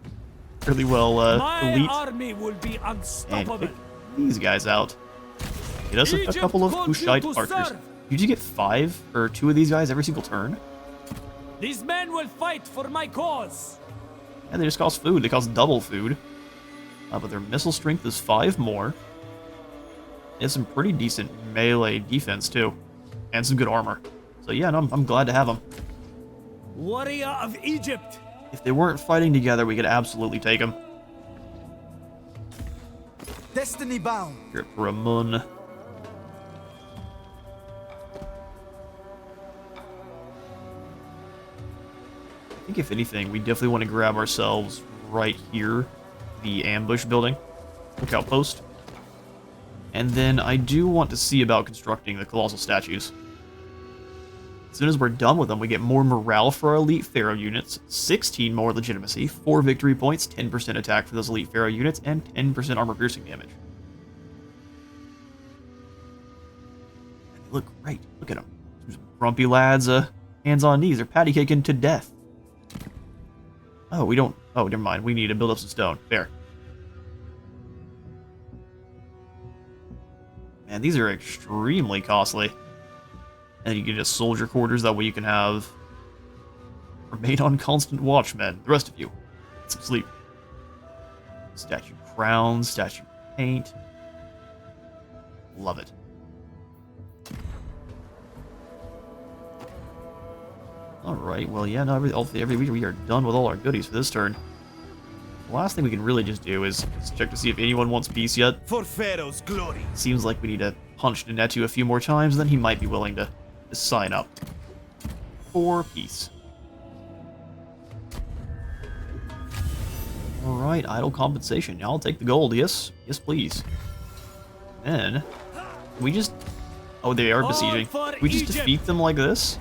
really well My elite. army will be And unstoppable. pick these guys out. Get us a couple of Egypt Kushite calls you to archers. serve. Did you get 5 or 2 of these guys every single turn? These men will fight for my cause. And they just cost food. They cost double food. But their missile strength is 5 more. They have some pretty decent melee defense, too. And some good armor. So yeah, no, I'm glad to have them. Warrior of Egypt. If they weren't fighting together, we could absolutely take them. Destiny bound. Here at Ramun. I think if anything, we definitely want to grab ourselves right here, the ambush building, lookout post. And then I do want to see about constructing the colossal statues. As soon as we're done with them, we get more morale for our elite Pharaoh units, 16 more legitimacy, 4 victory points, 10% attack for those elite Pharaoh units, and 10% armor piercing damage. And they look great. Look at them. Some grumpy lads, hands on knees. They're patty caking to death. Oh, we don't... Oh, never mind. We need to build up some stone. There. Man, these are extremely costly. And you get just soldier quarters, that way you can have... Remain on constant watch, men. The rest of you. Get some sleep. Statue crowns, statue paint. Love it. Alright, well, yeah, no, we are done with all our goodies for this turn. The last thing we can really just do is check to see if anyone wants peace yet. For Pharaoh's glory. Seems like we need to punch Nenetu a few more times, then he might be willing to sign up for peace. Alright, idle compensation. I'll take the gold, yes? Yes, please. Then, we just... Oh, they are besieging. We just defeat them like this?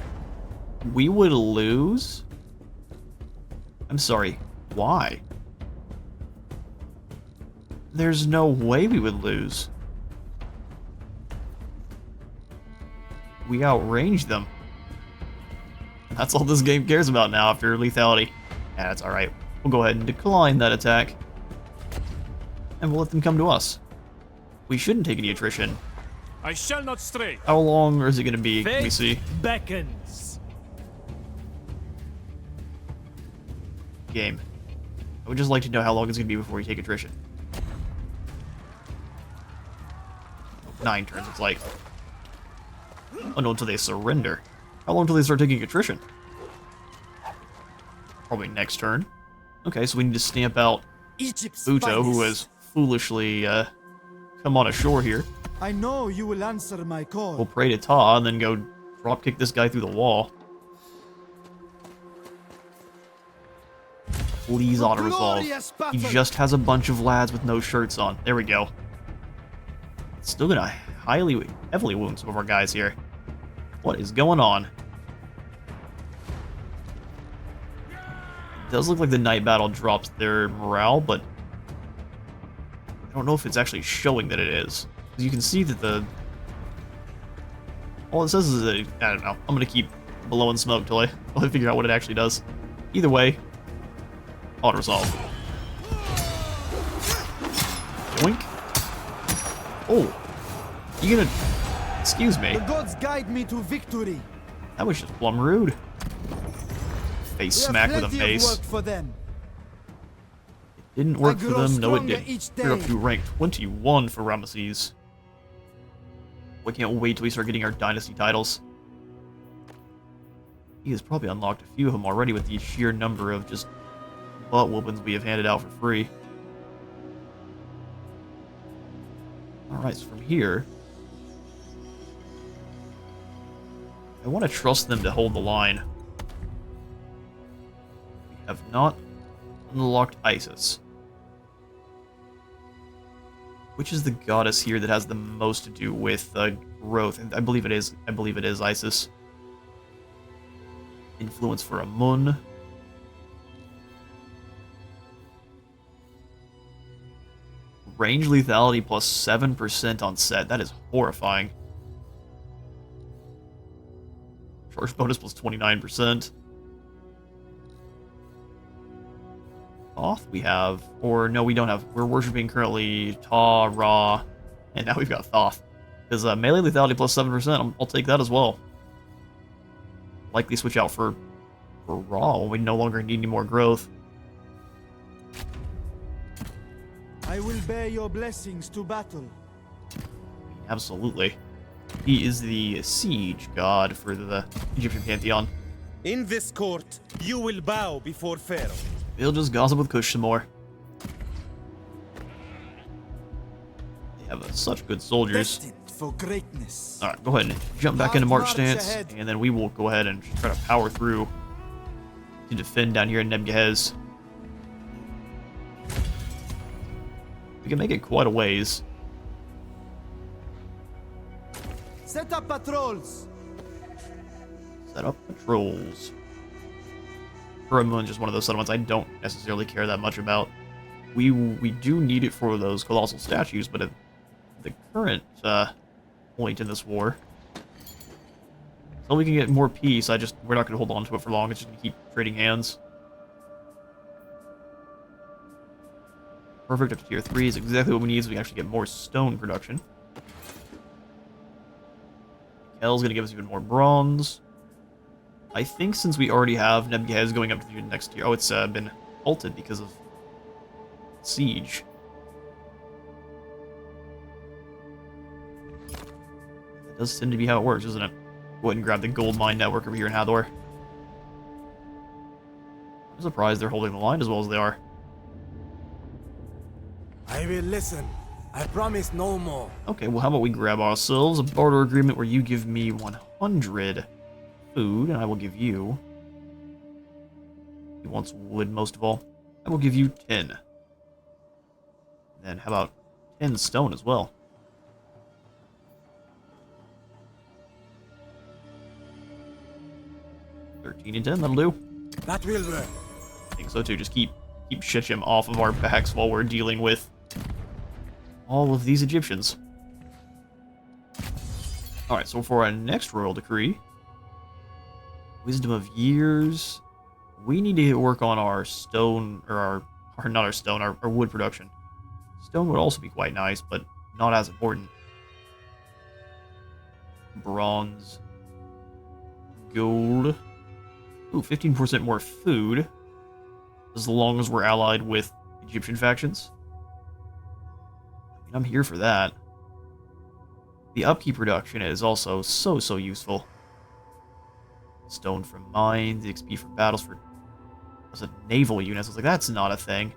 We would lose? I'm sorry, why? There's no way we would lose. We outranged them. That's all this game cares about now after lethality. Yeah, that's alright. We'll go ahead and decline that attack. And we'll let them come to us. We shouldn't take any attrition. I shall not stray. How long is it going to be? Can we see? Beckons. Game. I would just like to know how long it's going to be before we take attrition. 9 turns, it's like. Oh no, until they surrender. How long till they start taking attrition? Probably next turn. Okay, so we need to stamp out Egypt's Uto, who finest. has foolishly come on ashore here. I know you will answer my call. We'll pray to Ta and then go drop kick this guy through the wall. Please auto resolve. Glorious He battle. just has a bunch of lads with no shirts on. There we go. Still gonna heavily wound some of our guys here. What is going on? It does look like the night battle drops their morale, but I don't know if it's actually showing that it is. You can see that the... All it says is that... I don't know. I'm gonna keep blowing smoke till I figure out what it actually does. Either way, auto-resolve. Yoink. Oh. You gonna... Excuse me. The gods guide me to victory. That was just plumb rude. Face We have smack with a plenty of mace. work for them. Didn't work for grow them. No, it stronger didn't. each We're up day. to rank 21 for Ramesses. We can't wait till we start getting our dynasty titles. He has probably unlocked a few of them already with the sheer number of just butt whoopings we have handed out for free. Alright, so from here... I want to trust them to hold the line. We have not unlocked Isis. Which is the goddess here that has the most to do with growth? I believe it is. I believe it is Isis. Influence for Amun. Range lethality plus 7% on set. That is horrifying. Charge bonus plus 29%. Thoth we have, or no, we don't have. We're worshipping currently Ta, Ra, and now we've got Thoth. Because melee lethality plus 7%, I'll take that as well. Likely switch out for Ra when we no longer need any more growth. I will bear your blessings to battle. Absolutely. He is the siege god for the Egyptian pantheon. In this court, you will bow before Pharaoh. We'll just gossip with Kush some more. They have such good soldiers. Destined for greatness. Alright, go ahead and jump back into March stance, ahead. and then we will go ahead and try to power through to defend down here in Nebgehez. We can make it quite a ways. Set up patrols. Set up patrols. Pharaoh is just one of those settlements I don't necessarily care that much about. We do need it for those colossal statues, but at the current point in this war, so we can get more peace, we're not going to hold on to it for long. It's just going to keep trading hands. Perfect up to tier 3 is exactly what we need so we can actually get more stone production. Kel's going to give us even more bronze. I think since we already have Nebgehez going up to the next tier... Oh, it's been halted because of siege. That does tend to be how it works, doesn't it? Go ahead and grab the gold mine network over here in Hathor. I'm surprised they're holding the line as well as they are. I will listen. I promise no more. Okay, well how about we grab ourselves a barter agreement where you give me 100 food, and I will give you... He wants wood most of all. I will give you 10. And how about 10 stone as well? 13 and 10, that'll do. That will work. I think so too, just keep Shechem off of our backs while we're dealing with all of these Egyptians. Alright, so for our next royal decree, Wisdom of Years, we need to work on our stone, or not our stone, our wood production. Stone would also be quite nice, but not as important. Bronze. Gold. Ooh, 15% more food. As long as we're allied with Egyptian factions. I mean, I'm here for that. The upkeep reduction is also so useful. Stone from mines, XP for battles for... Was it naval units? I was like, that's not a thing.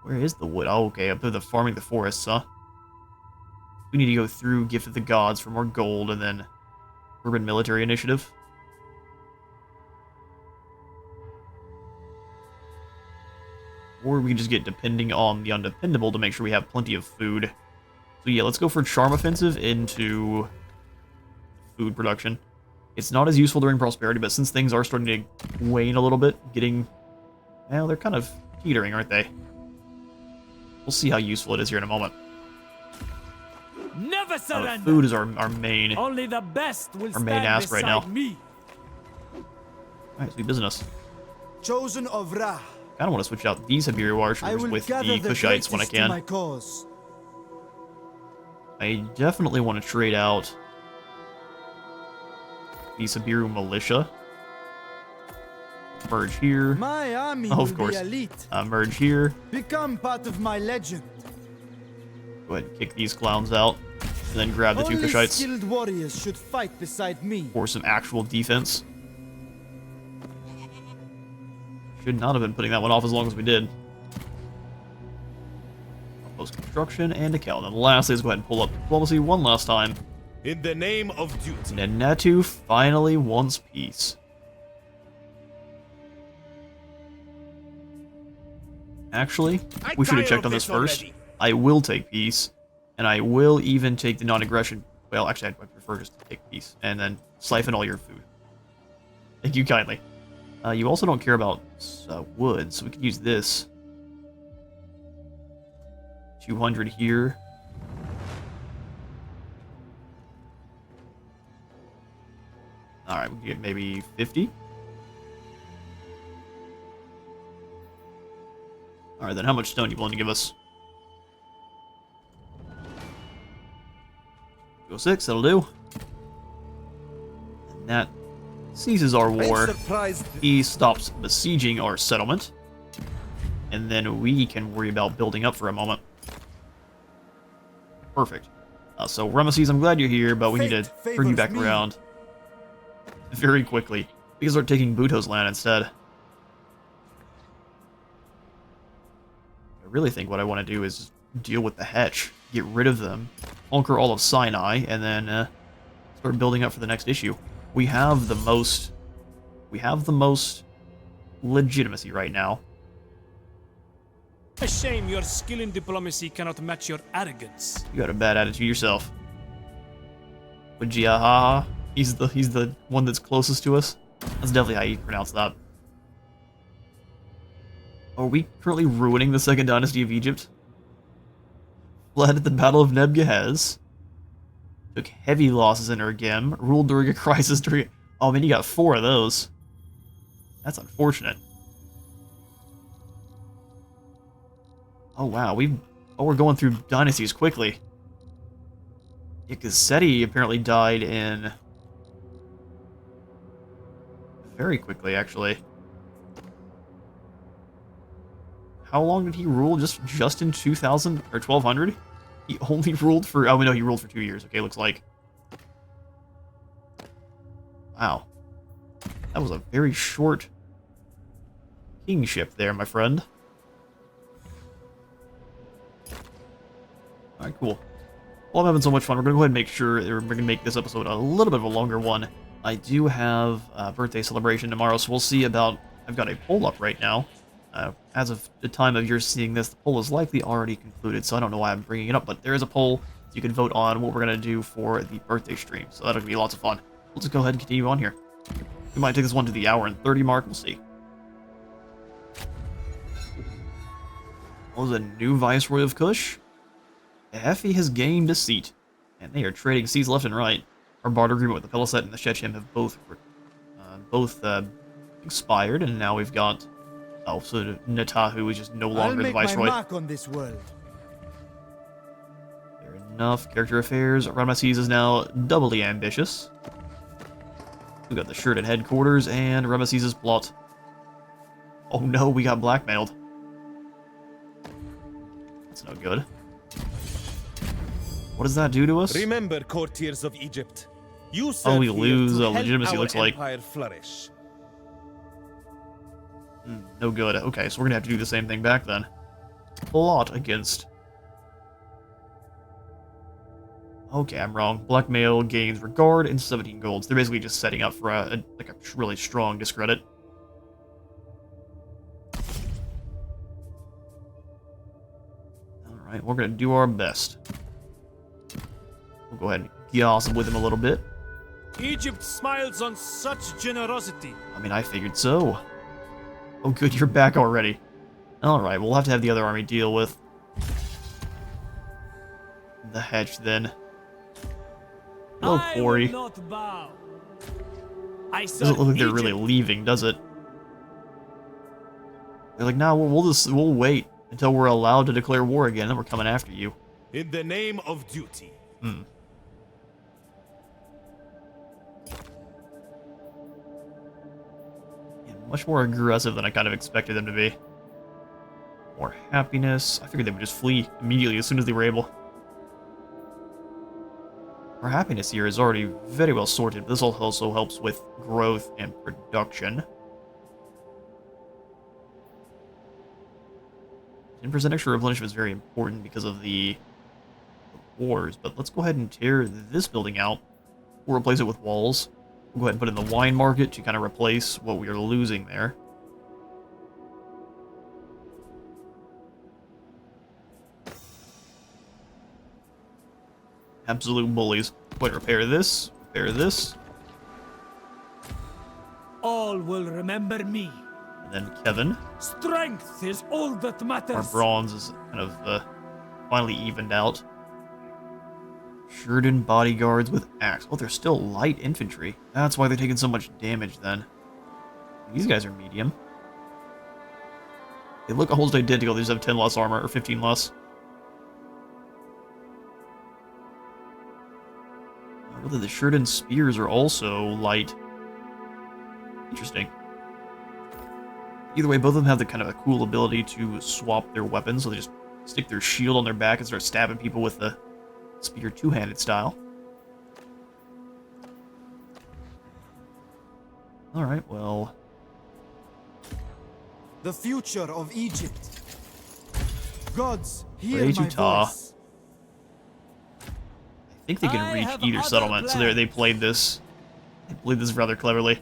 Where is the wood? Oh, okay, up to the farming the forests, huh? We need to go through Gift of the Gods for more gold, and then Urban Military Initiative. Or we can just get depending on the undependable to make sure we have plenty of food. So yeah, let's go for Charm Offensive into food production. It's not as useful during Prosperity, but since things are starting to wane a little bit, well, they're kind of teetering, aren't they? We'll see how useful it is here in a moment. Never surrender. Food is our main, Only the best will our main ask right now. me. Alright, sweet business. Chosen of Ra, I don't want to switch out these Iberia warriors with the Kushites when I can. my cause. I definitely want to trade out the Sabiru militia. Merge here. My army Oh, will of course. be elite. Merge here. Become part of my legend. Go ahead and kick these clowns out. And then grab the two Only Kushites skilled warriors should fight beside me. for some actual defense. Should not have been putting that one off as long as we did. Post-construction and a Cal. And lastly, let's go ahead and pull up diplomacy one last time. In the name of duty. And Natu finally wants peace. Actually, we should have checked on this first. I will take peace, and I will even take the non-aggression. Well, actually, I prefer just to take peace, and then siphon all your food. Thank you kindly. You also don't care about wood, so we could use this. 200 here. Alright, we can get maybe 50. Alright, then how much stone are you willing to give us? Go 6, that'll do. And that ceases our war. He stops besieging our settlement. And then we can worry about building up for a moment. Perfect. So, Ramesses, I'm glad you're here, but we need to turn you back around very quickly. We can start taking Buto's land instead. I really think what I want to do is deal with the Hetch, get rid of them, conquer all of Sinai, and then start building up for the next issue. We have the most legitimacy right now. A shame your skill in diplomacy cannot match your arrogance. You got a bad attitude yourself. Wajiahaha, he's the one that's closest to us. That's definitely how you pronounce that. Are we currently ruining the Second Dynasty of Egypt? Fled at the Battle of Neb-Gehez. Took heavy losses in Urgem. Ruled during a crisis during... Oh man, you got 4 of those. That's unfortunate. Oh wow, we're going through dynasties quickly. Ikasseti apparently died in... very quickly, actually. How long did he rule? Just in 2000 or 1200? He only ruled for... oh, no, he ruled for 2 years. Okay, looks like. Wow. That was a very short kingship there, my friend. Alright, cool. Well, I'm having so much fun. We're going to go ahead and make sure that we're going to make this episode a little bit of a longer one. I do have a birthday celebration tomorrow, so we'll see about... I've got a poll up right now. As of the time of your seeing this, the poll is likely already concluded, so I don't know why I'm bringing it up, but there is a poll. So you can vote on what we're going to do for the birthday stream, so that'll be lots of fun. We'll just go ahead and continue on here. We might take this one to the hour and 30 mark, we'll see. What was a new Viceroy of Kush? Efi has gained a seat, and they are trading seats left and right. Our barter agreement with the Peliset and the Shechem have both expired, and now we've got... oh, so Netahu is just no longer the Viceroy. My mark on this world. Fair enough. Character affairs. Ramesses is now doubly ambitious. We got the shirt at headquarters, and Ramesses' plot. Oh no, we got blackmailed. That's no good. What does that do to us? Remember, courtiers of Egypt, You Oh, serve we here lose to help legitimacy, our looks like. empire flourish. No good. Okay, so we're gonna have to do the same thing back then. Plot against. Okay, I'm wrong. Blackmail gains regard and 17 golds. They're basically just setting up for a really strong discredit. Alright, we're gonna do our best. We'll go ahead and gossip with him a little bit. Egypt smiles on such generosity. I mean, I figured so. Oh good, you're back already. Alright, we'll have to have the other army deal with the hedge then. Hello, Quarry. Not bow. I Doesn't look like they're really leaving, does it? They're like, nah, we'll wait until we're allowed to declare war again, and we're coming after you. In the name of duty. Hmm. Yeah, much more aggressive than I kind of expected them to be. More happiness. I figured they would just flee immediately as soon as they were able. Our happiness here is already very well sorted, but this also helps with growth and production. 10% extra replenishment is very important because of the wars, but let's go ahead and tear this building out. We'll replace it with walls. We'll go ahead and put in the wine market to kind of replace what we are losing there. Absolute bullies. Go ahead and repair this. Repair this. All will remember me. And then Kevin. Strength is all that matters. Our bronze is kind of finally evened out. Sheridan bodyguards with axe. Oh, they're still light infantry. That's why they're taking so much damage then. These guys are medium. They look almost identical. They just have 10 less armor, or 15 less. Whether the Sheridan spears are also light. Interesting. Either way, both of them have the kind of a cool ability to swap their weapons, so they just stick their shield on their back and start stabbing people with the spear two-handed style. Alright, well... The future of Egypt. Gods, hear Pray to my Ta. voice. I think they can I reach have either other settlement, so they played this. They played this rather cleverly.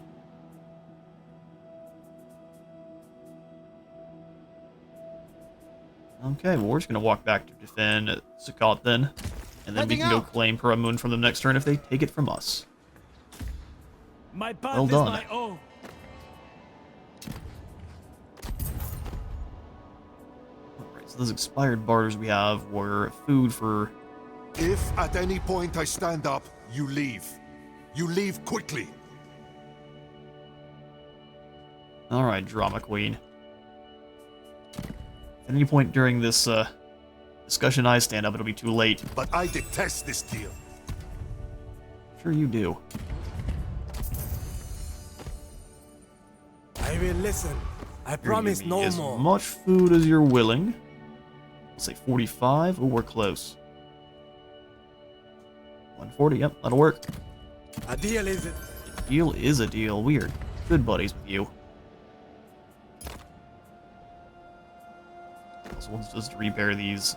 Okay, well we're just gonna walk back to defend Sukkot then, and then we can go claim Paramun from them next turn if they take it from us. My path Well is done. my own. Alright, so those expired barters we have were food for... If at any point I stand up, you leave. You leave quickly. Alright, Drama Queen. At any point during this discussion I stand up, it'll be too late. But I detest this deal. Sure you do. I will listen. I You're promise giving me no as more. much food as you're willing. I'll say 45. Oh, we're close. 140. Yep, that'll work. A deal is it? Deal is a deal. We are good buddies with you. So we'll just repair these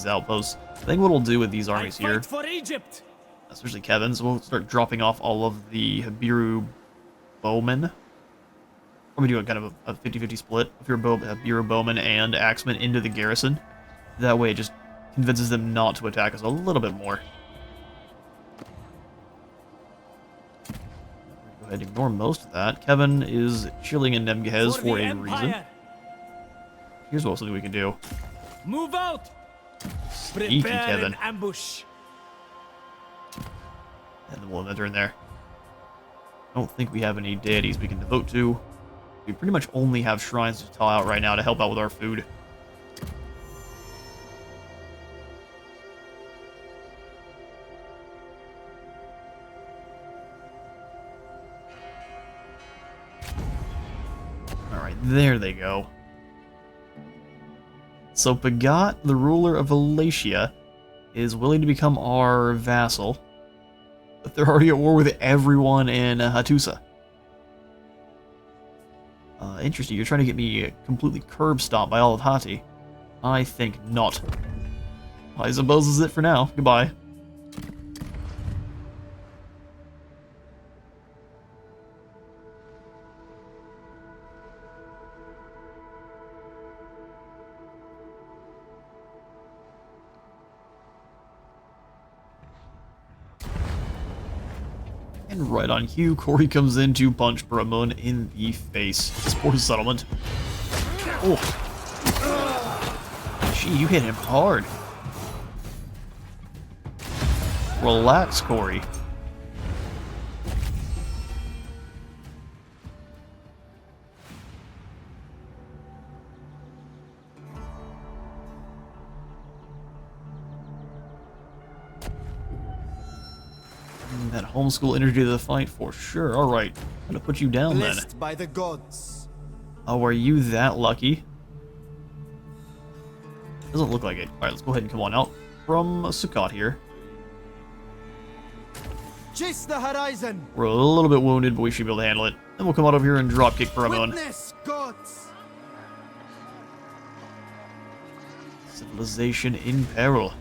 outposts. I think what we'll do with these armies I fight here, for Egypt. especially Kevin's, we'll start dropping off all of the Habiru bowmen. Or we do a kind of a 50-50 split of your Habiru bowmen and axemen into the garrison. That way it just convinces them not to attack us a little bit more. Go ahead and ignore most of that. Kevin is chilling in Nemgehez for the a reason. Empire. Here's what something we can do. Move out. Sneaky Prepare Kevin. an ambush. And then we'll enter in there. I don't think we have any deities we can devote to. We pretty much only have shrines to thaw out right now to help out with our food. Alright, there they go. So Pagat, the ruler of Wallachia, is willing to become our vassal. But they're already at war with everyone in Hattusa. Interesting, you're trying to get me completely curb stomped by all of Hatti. I think not. I suppose this is it for now. Goodbye. And right on cue, Corey comes in to punch Bramun in the face. This poor settlement. Oh. Gee, you hit him hard. Relax, Corey. That homeschool energy to the fight for sure. Alright, I'm gonna put you down then. Blessed by the gods. Oh, are you that lucky? Doesn't look like it. Alright, let's go ahead and come on out from Sukkot here. Chase the horizon. We're a little bit wounded, but we should be able to handle it. Then we'll come out over here and dropkick Pharaoh. Witness, gods. Civilization in peril.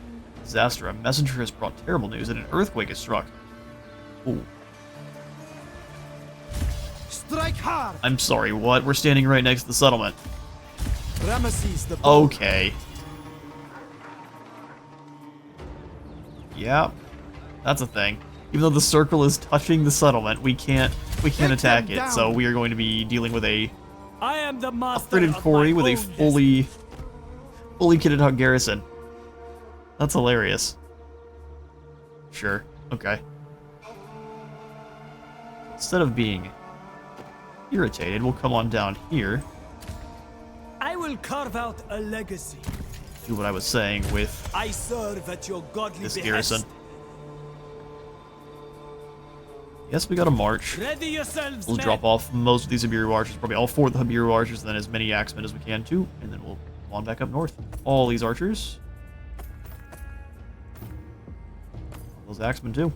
Disaster. A messenger has brought terrible news that an earthquake has struck. Ooh. Strike hard. I'm sorry, what? We're standing right next to the settlement. Ramesses the bold. Okay. Yeah, that's a thing. Even though the circle is touching the settlement, we can't attack it. So we are going to be dealing with a I am the master upgraded of Corey my with a own fully kitted out garrison. That's hilarious. Sure. Okay. Instead of being irritated, we'll come on down here. I will carve out a legacy. Do what I was saying with I serve at your godly this behest. garrison. Yes, we got a march. Ready yourselves, We'll men. drop off most of these Habiru archers, probably all 4 of the Habiru archers, and then as many axemen as we can too, and then we'll come on back up north. All these archers. Those axemen too.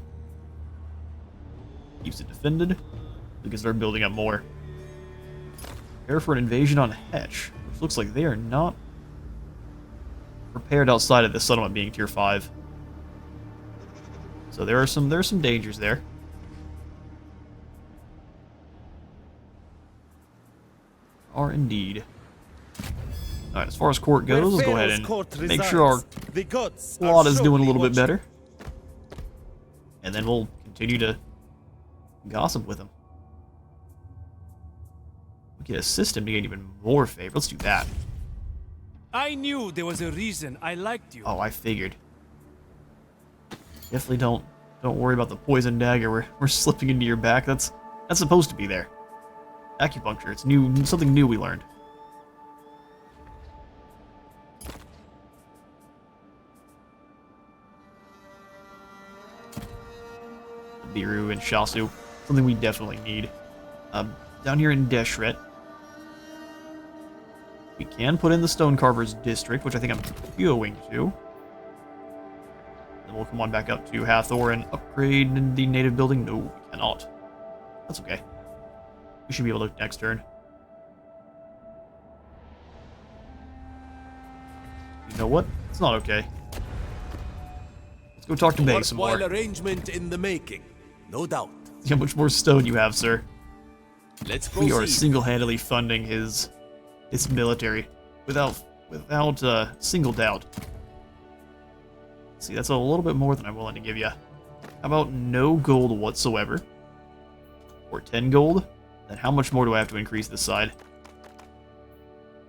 Keeps it defended. We can start building up more. Prepare for an invasion on Hetch, which looks like they are not prepared outside of this settlement being tier 5. So there are some dangers there. Are indeed. Alright, as far as court goes, let's go ahead and make sure our plot is doing a little bit better. And then we'll continue to gossip with him. We can assist him to get even more favor. Let's do that. I knew there was a reason I liked you. Oh, I figured. Definitely don't worry about the poison dagger we're slipping into your back. That's supposed to be there. Acupuncture, it's new, something new we learned. Biru and Shasu, something we definitely need. Down here in Deshret, we can put in the Stonecarvers District, which I think I'm going to. Then we'll come on back up to Hathor and upgrade the native building. No, we cannot. That's okay. We should be able to next turn. You know what? It's not okay. Let's go talk to Bay some more. Arrangement in the making, no doubt. See how much more stone you have, sir. Let's We proceed. are single-handedly funding his military without single doubt. See, that's a little bit more than I'm willing to give you. How about no gold whatsoever? Or 10 gold? Then how much more do I have to increase this side?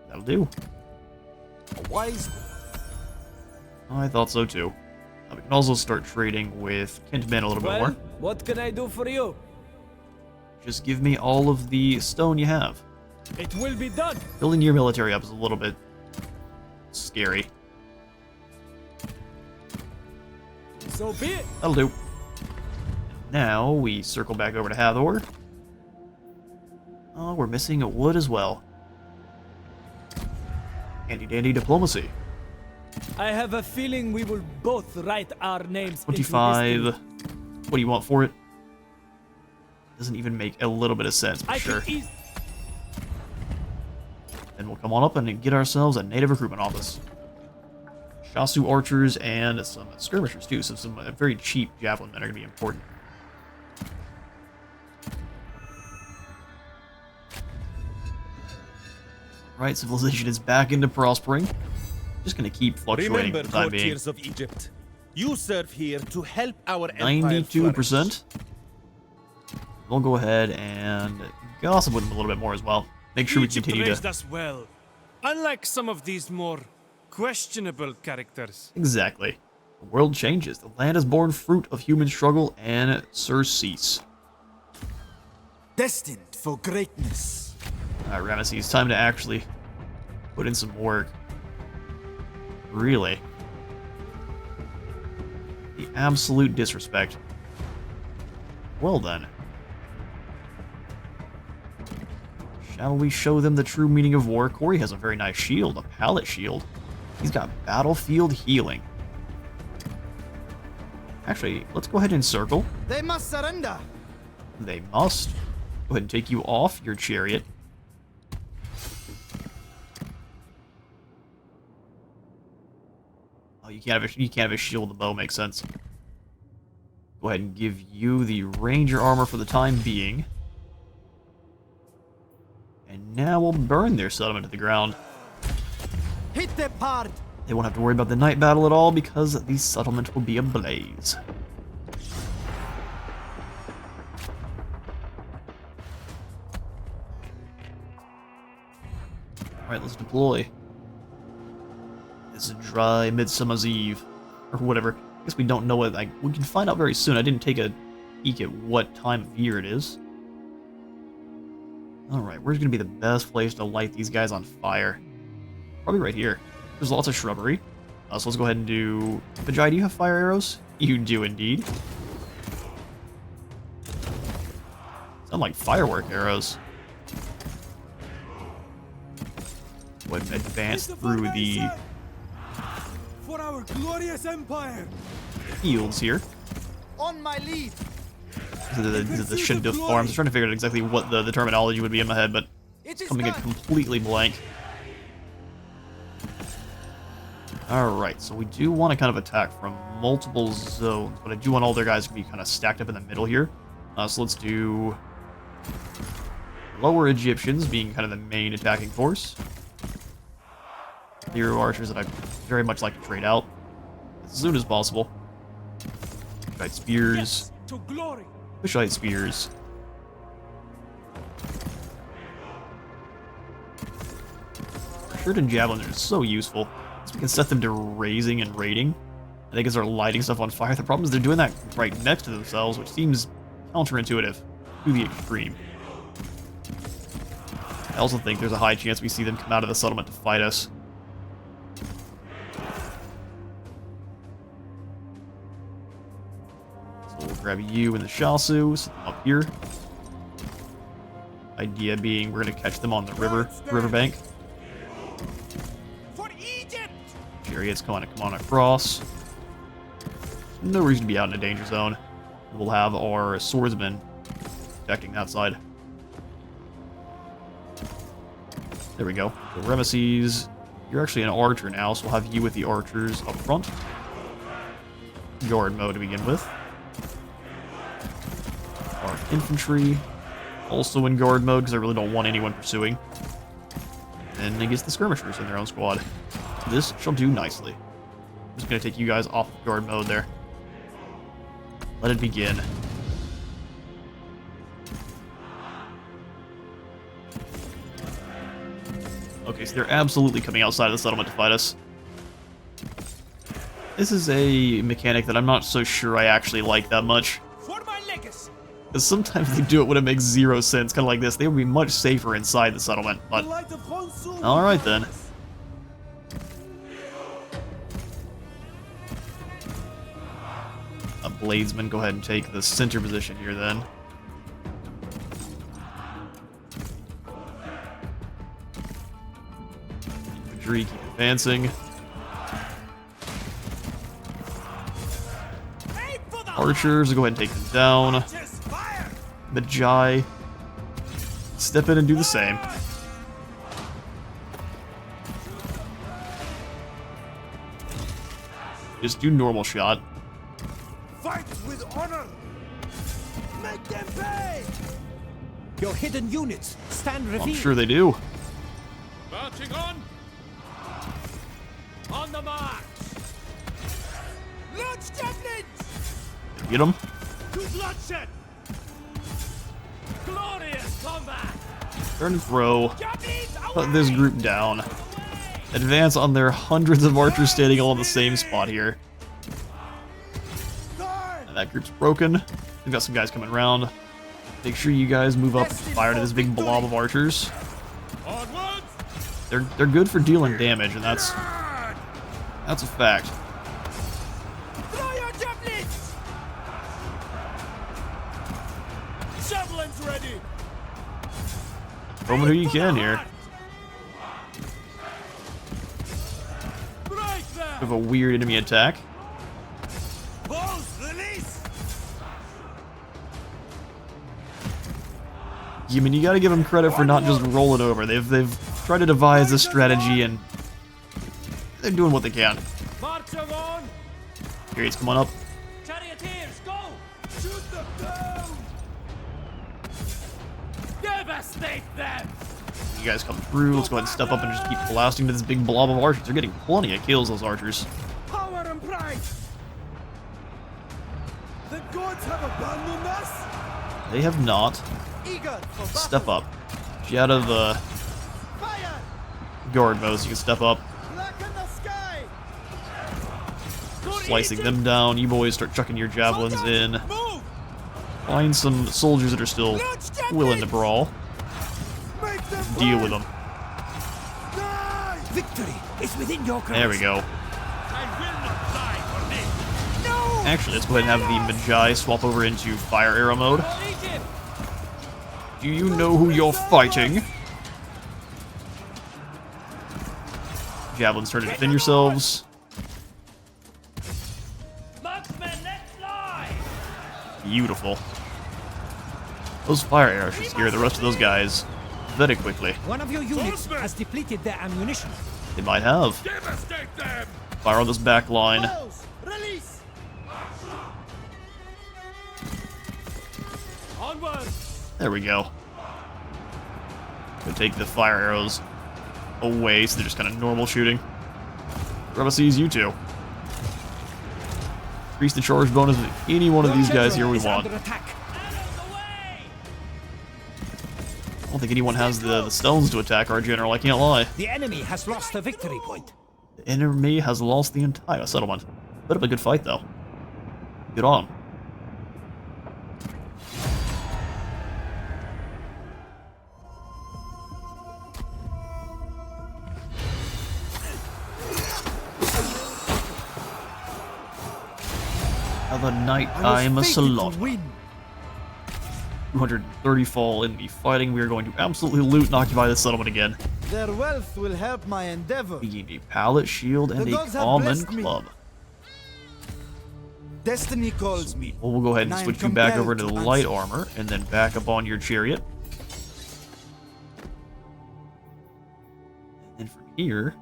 That'll do. Wise. I thought so too. We can also start trading with Kentman a little bit Well, more. what can I do for you? Just give me all of the stone you have. It will be done. Building your military up is a little bit scary. So be it. That'll do. Now we circle back over to Hathor. Oh, we're missing a wood as well. Handy-dandy diplomacy. I have a feeling we will both write our names 25. into What do you want for it? Doesn't even make a little bit of sense, but sure. Then we'll come on up and get ourselves a native recruitment office. Shasu archers and some skirmishers too, so some very cheap javelin men are going to be important. Right, civilization is back into prospering. Just going to keep fluctuating Remember, for the time being. courtiers of Egypt, you serve here to help our empire 92%. We'll go ahead and gossip with them a little bit more as well. Make sure we Egypt continue raised to... us well, unlike some of these more questionable characters. Exactly. The world changes. The land has borne fruit of human struggle and surcease. Destined for greatness. Alright, Ramesses, time to actually put in some work. Really. The absolute disrespect. Well then. Shall we show them the true meaning of war? Corey has a very nice shield, a pallet shield. He's got battlefield healing. Actually, let's go ahead and circle. They must surrender. They must. Go ahead and take you off your chariot. Oh, you can't have a shield. The bow makes sense. Go ahead and give you the ranger armor for the time being. And now we'll burn their settlement to the ground. Hit the part. They won't have to worry about the night battle at all because the settlement will be ablaze. Alright, let's deploy. It's a dry Midsummer's Eve. Or whatever. I guess we don't know what... we can find out very soon. I didn't take a peek at what time of year it is. Alright, where's going to be the best place to light these guys on fire? Probably right here. There's lots of shrubbery. So let's go ahead and do... Vijay, do you have fire arrows? You do indeed. Sound like firework arrows. Go ahead and advance through the For our glorious empire. fields here. On my lead. This is the Shinduf farms. I was trying to figure out exactly what the terminology would be in my head, but it's coming in completely blank. Alright, so we do want to kind of attack from multiple zones, but I do want all their guys to be kind of stacked up in the middle here. So let's do lower Egyptians being kind of the main attacking force. Hero archers that I very much like to trade out as soon as possible. Fishite spears. Yes, to glory. Fishite spears. Shirt and javelins are so useful. So we can set them to raising and raiding. I think as they're lighting stuff on fire. The problem is they're doing that right next to themselves, which seems counterintuitive to the extreme. I also think there's a high chance we see them come out of the settlement to fight us. So we'll grab you and the Shasu, set them up here. Idea being we're going to catch them on the riverbank. For Egypt. Chariots come on across. No reason to be out in a danger zone. We'll have our swordsmen protecting that side. There we go. So Ramesses, you're actually an archer now, so we'll have you with the archers up front. Guard mode to begin with. Our infantry, also in guard mode, because I really don't want anyone pursuing. And it gets the skirmishers in their own squad. This shall do nicely. I'm just going to take you guys off of guard mode there. Let it begin. Okay, so they're absolutely coming outside of the settlement to fight us. This is a mechanic that I'm not so sure I actually like that much. For my legacy. Because sometimes they do it when it makes zero sense, kind of like this. They would be much safer inside the settlement, but... Alright then. A bladesman, go ahead and take the center position here then. Infantry, keep advancing. Archers, go ahead and take them down. Magi, step in and do the same. Just do normal shot. Fight with honor. Make them pay. Your hidden units stand revealed. I'm sure they do. Marching on! On the march! Launch javelins. Get them. To bloodshed! Glorious combat! Turn and throw. Javelins Put this group down. Advance on their hundreds of archers standing all in the same spot here. And that group's broken. We've got some guys coming around. Make sure you guys move up and fire to this big blob of archers. They're good for dealing damage, and that's a fact. Throw your javelins. Javelins ready. Throw them who you can here. Break them. We have a weird enemy attack. Balls release. I mean, you gotta give them credit for not just rolling over. They've tried to devise this strategy, and they're doing what they can. March on! Chariots, come on up. Charioteers, go! Shoot them down. Devastate them! You guys come through. Let's go ahead and step up and just keep blasting to this big blob of archers. They're getting plenty of kills, those archers. Power and pride. The gods have abandoned us. They have not. Eager for battle. Step up. Get out of the Fire. guard mode so you can step up. Blacken the sky. Slicing them down. You boys start chucking your javelins in. Move. Find some soldiers that are still willing to brawl. Make them Deal fight. with them. Die. Victory is within your grasp. There we go. I will not die for this! No. Actually, let's go ahead and have the Magi swap over into fire arrow mode. For Egypt! Do you know who you're fighting? Javelins, turn to defend yourselves. Marksmen, let's fly! Beautiful. Those fire arrows should scare the rest of those guys very quickly. One of your units has depleted their ammunition. They might have. Devastate them! Fire on this back line. Balls. Release. Onward! There we go. We'll take the fire arrows away so they're just kind of normal shooting. Ramesses, you two. Increase the charge bonus with any one of these guys here we Is want. under attack. Arrows away! I don't think anyone has the stones to attack our general, I can't lie. The enemy has lost a victory point. The enemy has lost the entire settlement. Bit of a good fight, though. Good on 'em. Have a night time a salon. 230 fall in the fighting. We are going to absolutely loot and occupy this settlement again. Their wealth will help my endeavor. We gained a pallet, shield, and The a gods have common blessed me. club. Destiny calls me. Well, we'll go ahead and And I am switch you back over to the compelled to light answer. armor, and then back up on your chariot. And then from here,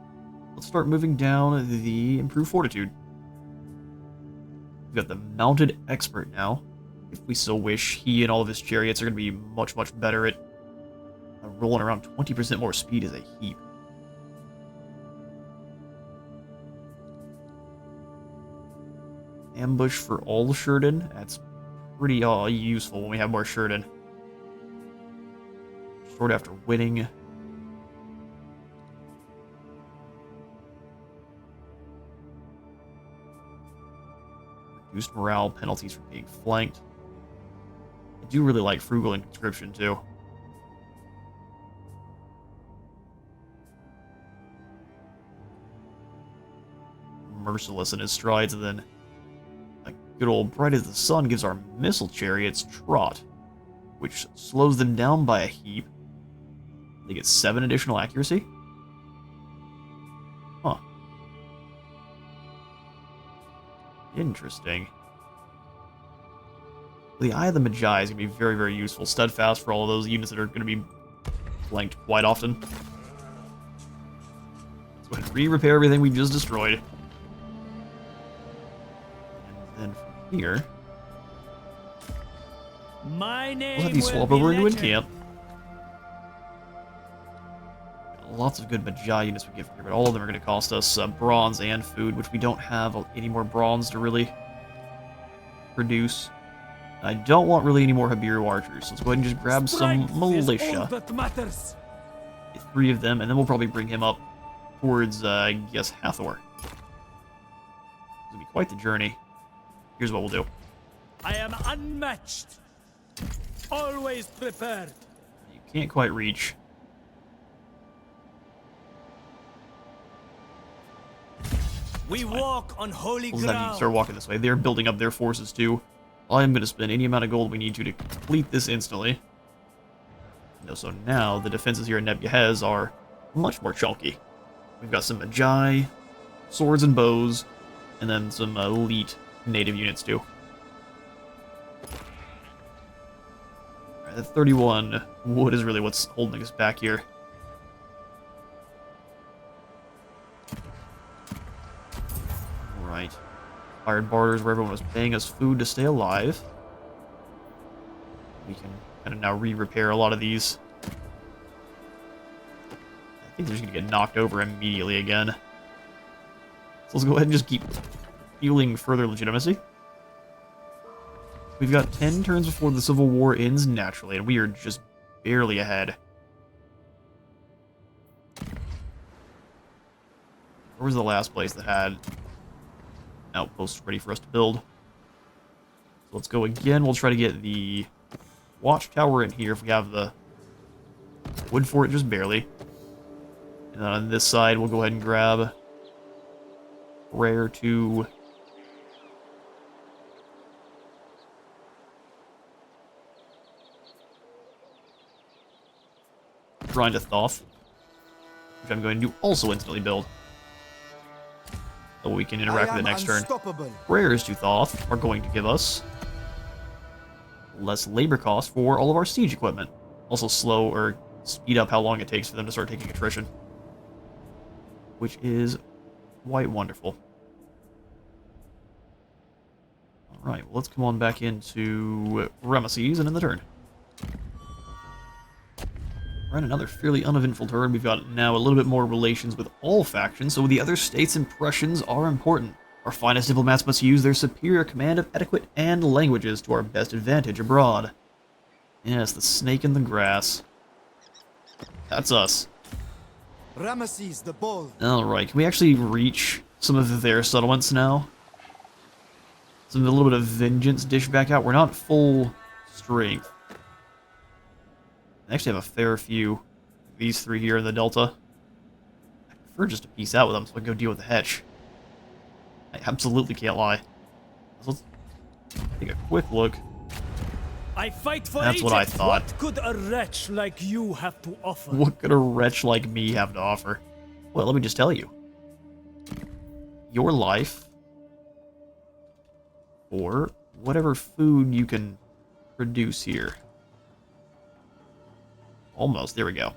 let's start moving down the improved fortitude. We've got the mounted expert now. If we so wish, he and all of his chariots are going to be much, much better at rolling around 20% more speed as a heap. Ambush for all Sheridan. That's pretty useful when we have more Sheridan. Short after winning. Reduced morale penalties for being flanked. I do really like Frugal in Conscription too. Merciless in his strides, and then like good old Bright as the Sun gives our missile chariots Trot, which slows them down by a heap. They get 7 additional accuracy. Huh. The Eye of the Magi is going to be very, very useful. Steadfast for all of those units that are going to be flanked quite often. Let's go ahead and re-repair everything we just destroyed. And then from here, My name we'll have you swap over into camp. Lots of good Magi units we get from here, but all of them are going to cost us bronze and food, which we don't have any more bronze to really produce. I don't want really any more Habiru archers, so let's go ahead and just grab some militia. That matters. Get 3 of them, and then we'll probably bring him up towards, I guess, Hathor. It's going to be quite the journey. Here's what we'll do. I am unmatched. Always prepared. You can't quite reach. We walk on holy We'll have you ground. start walking this way. They're building up their forces too. I am going to spend any amount of gold we need to complete this instantly. So now the defenses here in Nebuchadnezzar are much more chunky. We've got some Magi, swords and bows, and then some elite native units too. Alright, that 31 wood is really what's holding us back here. Alright. Hired barters where everyone was paying us food to stay alive. We can kind of now re-repair a lot of these. I think they're just going to get knocked over immediately again. So let's go ahead and just keep fueling further legitimacy. We've got 10 turns before the Civil War ends naturally, and we are just barely ahead. Where was the last place that had outposts ready for us to build? So let's go again. We'll try to get the watchtower in here if we have the wood for it, just barely. And then on this side, we'll go ahead and grab Prayer to Shrine to Thoth, which I'm going to also instantly build, so we can interact with it next turn. Prayers to Thoth are going to give us less labor cost for all of our siege equipment. Also slow or speed up how long it takes for them to start taking attrition, which is quite wonderful. Alright, well, let's come on back into Ramesses and in the turn. Right, another fairly uneventful turn. We've got now a little bit more relations with all factions, so the other states' impressions are important. Our finest diplomats must use their superior command of etiquette and languages to our best advantage abroad. Yes, the snake in the grass. That's us. Ramesses the Bold. Alright, can we actually reach some of their settlements now? A little bit of vengeance dish back out. We're not full strength. I actually have a fair few. These 3 here in the Delta. I prefer just to peace out with them so I can go deal with the Hetch. I absolutely can't lie. So let's take a quick look. I fight for That's Egypt. what I thought. What could a wretch like you have to offer? What could a wretch like me have to offer? Well, let me just tell you. Your life, or whatever food you can produce here. Almost, there we go.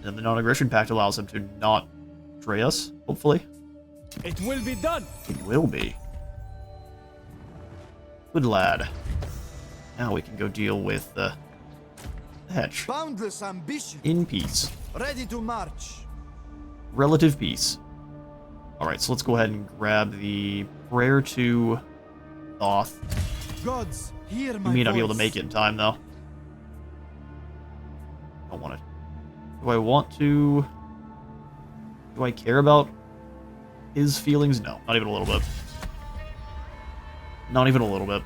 And the non-aggression pact allows him to not betray us, hopefully. It will be done. It will be. Good lad. Now we can go deal with the Hetch. Boundless ambition. In peace. Ready to march. Relative peace. Alright, so let's go ahead and grab the prayer to Thoth. Gods, hear We my may not be able to voice. make it in time, though. Don't want to. Do I want to? Do I care about his feelings? No, not even a little bit. Not even a little bit.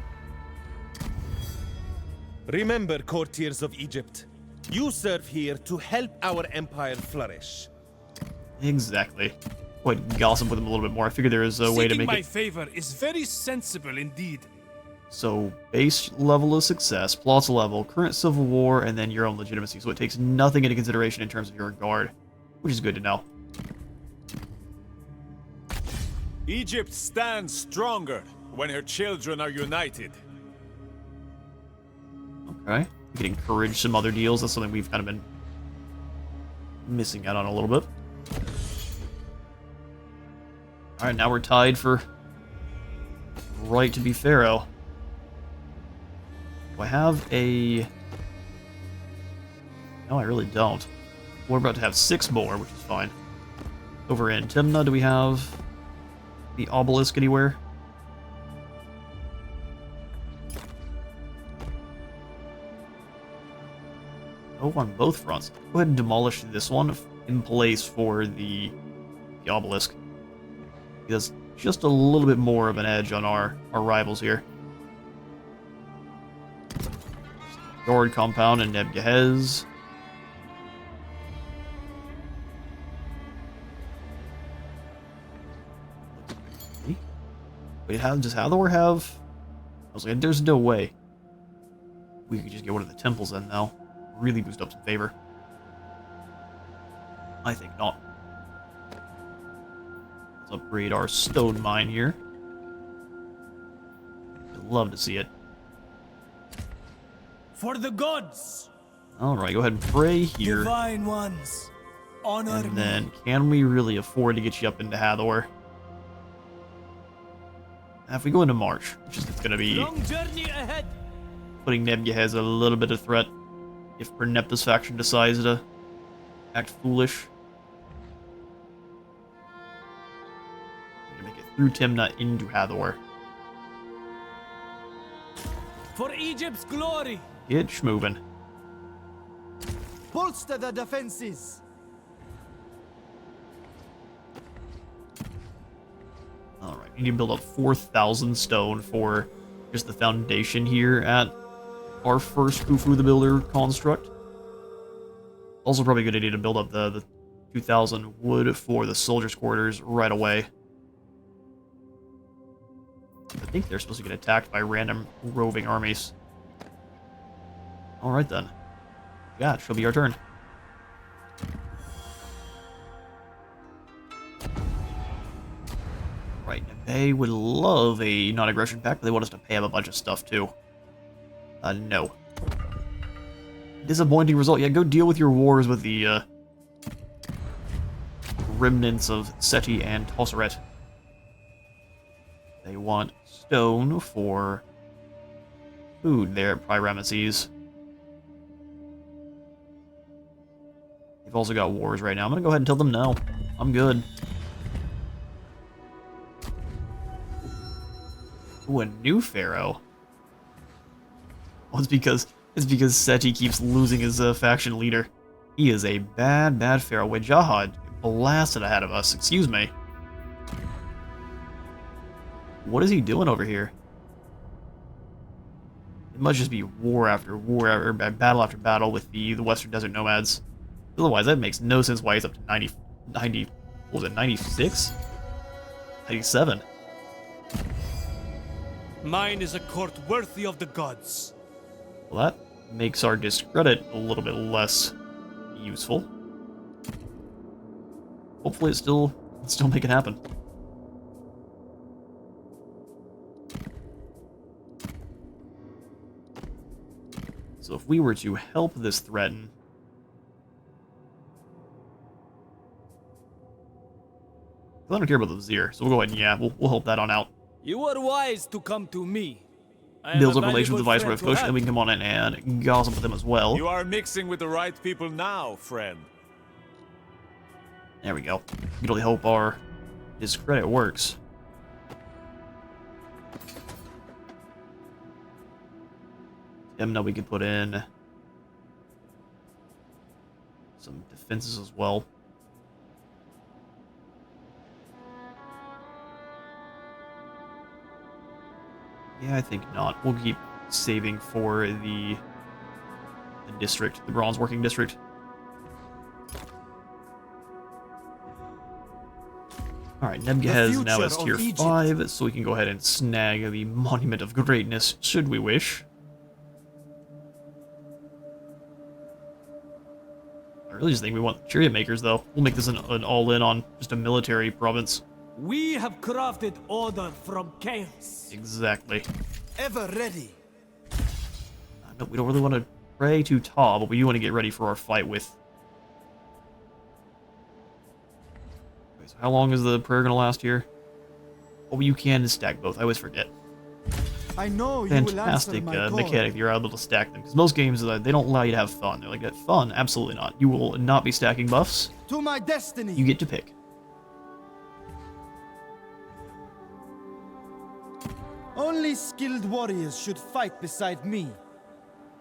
Remember, courtiers of Egypt, you serve here to help our empire flourish. Exactly. Quite gossip with him a little bit more. I figured there is a way to Seeking make my it. favor is very sensible indeed. So, base level of success, plots level, current civil war, and then your own legitimacy. So it takes nothing into consideration in terms of your guard, which is good to know. Egypt stands stronger when her children are united. Okay, we can encourage some other deals. That's something we've kind of been missing out on a little bit. Alright, now we're tied for right to be Pharaoh. Do I have a... No, I really don't. We're about to have 6 more, which is fine. Over in Timna, do we have the obelisk anywhere? Oh, on both fronts. Go ahead and demolish this one in place for the obelisk. He has just a little bit more of an edge on our rivals here. Guard compound and Nebgehez. Wait, does Hathor have... I was like, there's no way. We could just get one of the temples in now. Really boost up some favor. I think not. Let's upgrade our stone mine here. I'd love to see it. For the gods! Alright, go ahead and pray here. Divine ones, honor And me. then, can we really afford to get you up into Hathor? If we go into March, which is it's going to be Long journey ahead. putting Nebgehez a little bit of threat if Pernepta's faction decides to act foolish. We're going to make it through Timna into Hathor. For Egypt's glory. Get schmovin'. Bolster the defenses. Alright, we need to build up 4,000 stone for just the foundation here at our first Khufu the Builder construct. Also probably a good idea to build up the 2,000 wood for the soldiers' quarters right away. I think they're supposed to get attacked by random roving armies. Alright then. Yeah, it shall be our turn. Right, they would love a non-aggression pact, but they want us to pay them a bunch of stuff too. No. Disappointing result. Yeah, go deal with your wars with the remnants of Seti and Tosseret. They want stone for food there at Ramesses. They've also got wars right now. I'm gonna go ahead and tell them no. I'm good. Ooh, a new Pharaoh. Well, it's because Seti keeps losing his faction leader. He is a bad, bad Pharaoh. Wajahad blasted ahead of us. Excuse me. What is he doing over here? It must just be war after war, or battle after battle with the Western Desert Nomads. Otherwise, that makes no sense why he's up to 90, what was it, 96? 97. Mine is a court worthy of the gods. Well, that makes our discredit a little bit less useful. Hopefully it's still make it happen. So if we were to help this threaten... I don't care about the Vizier, so we'll go ahead and, yeah, we'll help that on out. You are wise to come to me. I am Builds a up relations with the valuable Viceroy of friend to Kosh, and have. we can come on in and gossip with them as well. You are mixing with the right people now, friend. There we go. We can really hope our discredit works. Now we could put in some defenses as well. Yeah, I think not. We'll keep saving for the district, the bronze working district. Alright, Nebgehez now is tier 5, so we can go ahead and snag the Monument of Greatness, should we wish. I really just think we want chariot makers, though. We'll make this an all-in on just a military province. We have crafted order from chaos. Exactly. Ever ready. No, we don't really want to pray too tall, but we do want to get ready for our fight with... Okay, so how long is the prayer going to last here? Oh, you can stack both. I always forget. I know you will answer Fantastic my call. mechanic. You're able to stack them. Because most games, they don't allow you to have fun. They're like, fun? Absolutely not. You will not be stacking buffs. To my destiny. You get to pick. Only skilled warriors should fight beside me.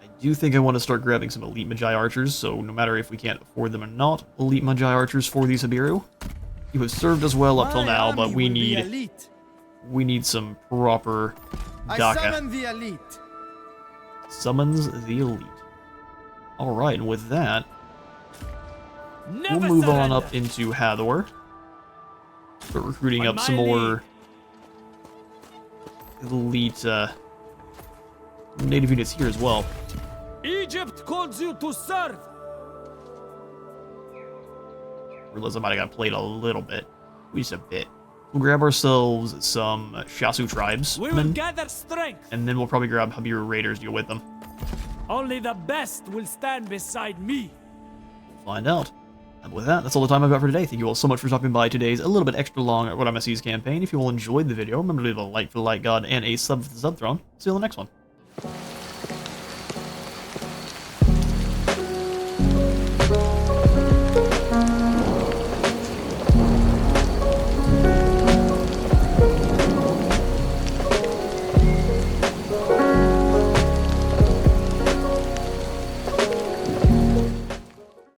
I do think I want to start grabbing some elite Magi archers, so no matter if we can't afford them or not, elite Magi archers for these Habiru. You have served us well up till My now, but army we will be need elite. some proper I Daka. summon the elite. Summons the elite. Alright, and with that, Never we'll move on surrender. up into Hathor. Start recruiting On up my some more elite native units here as well. Egypt calls you to serve. Realize I might have got played a little bit. Just a bit. We'll grab ourselves some Shasu tribes, We will gather strength. and then we'll probably grab Habiru Raiders to go with them. Only the best will stand beside me. We'll find out. And with that, that's all the time I've got for today. Thank you all so much for stopping by today's a little bit extra long Ramesses campaign. If you all enjoyed the video, remember to leave a like for the light god and a sub for the sub throne. See you on the next one.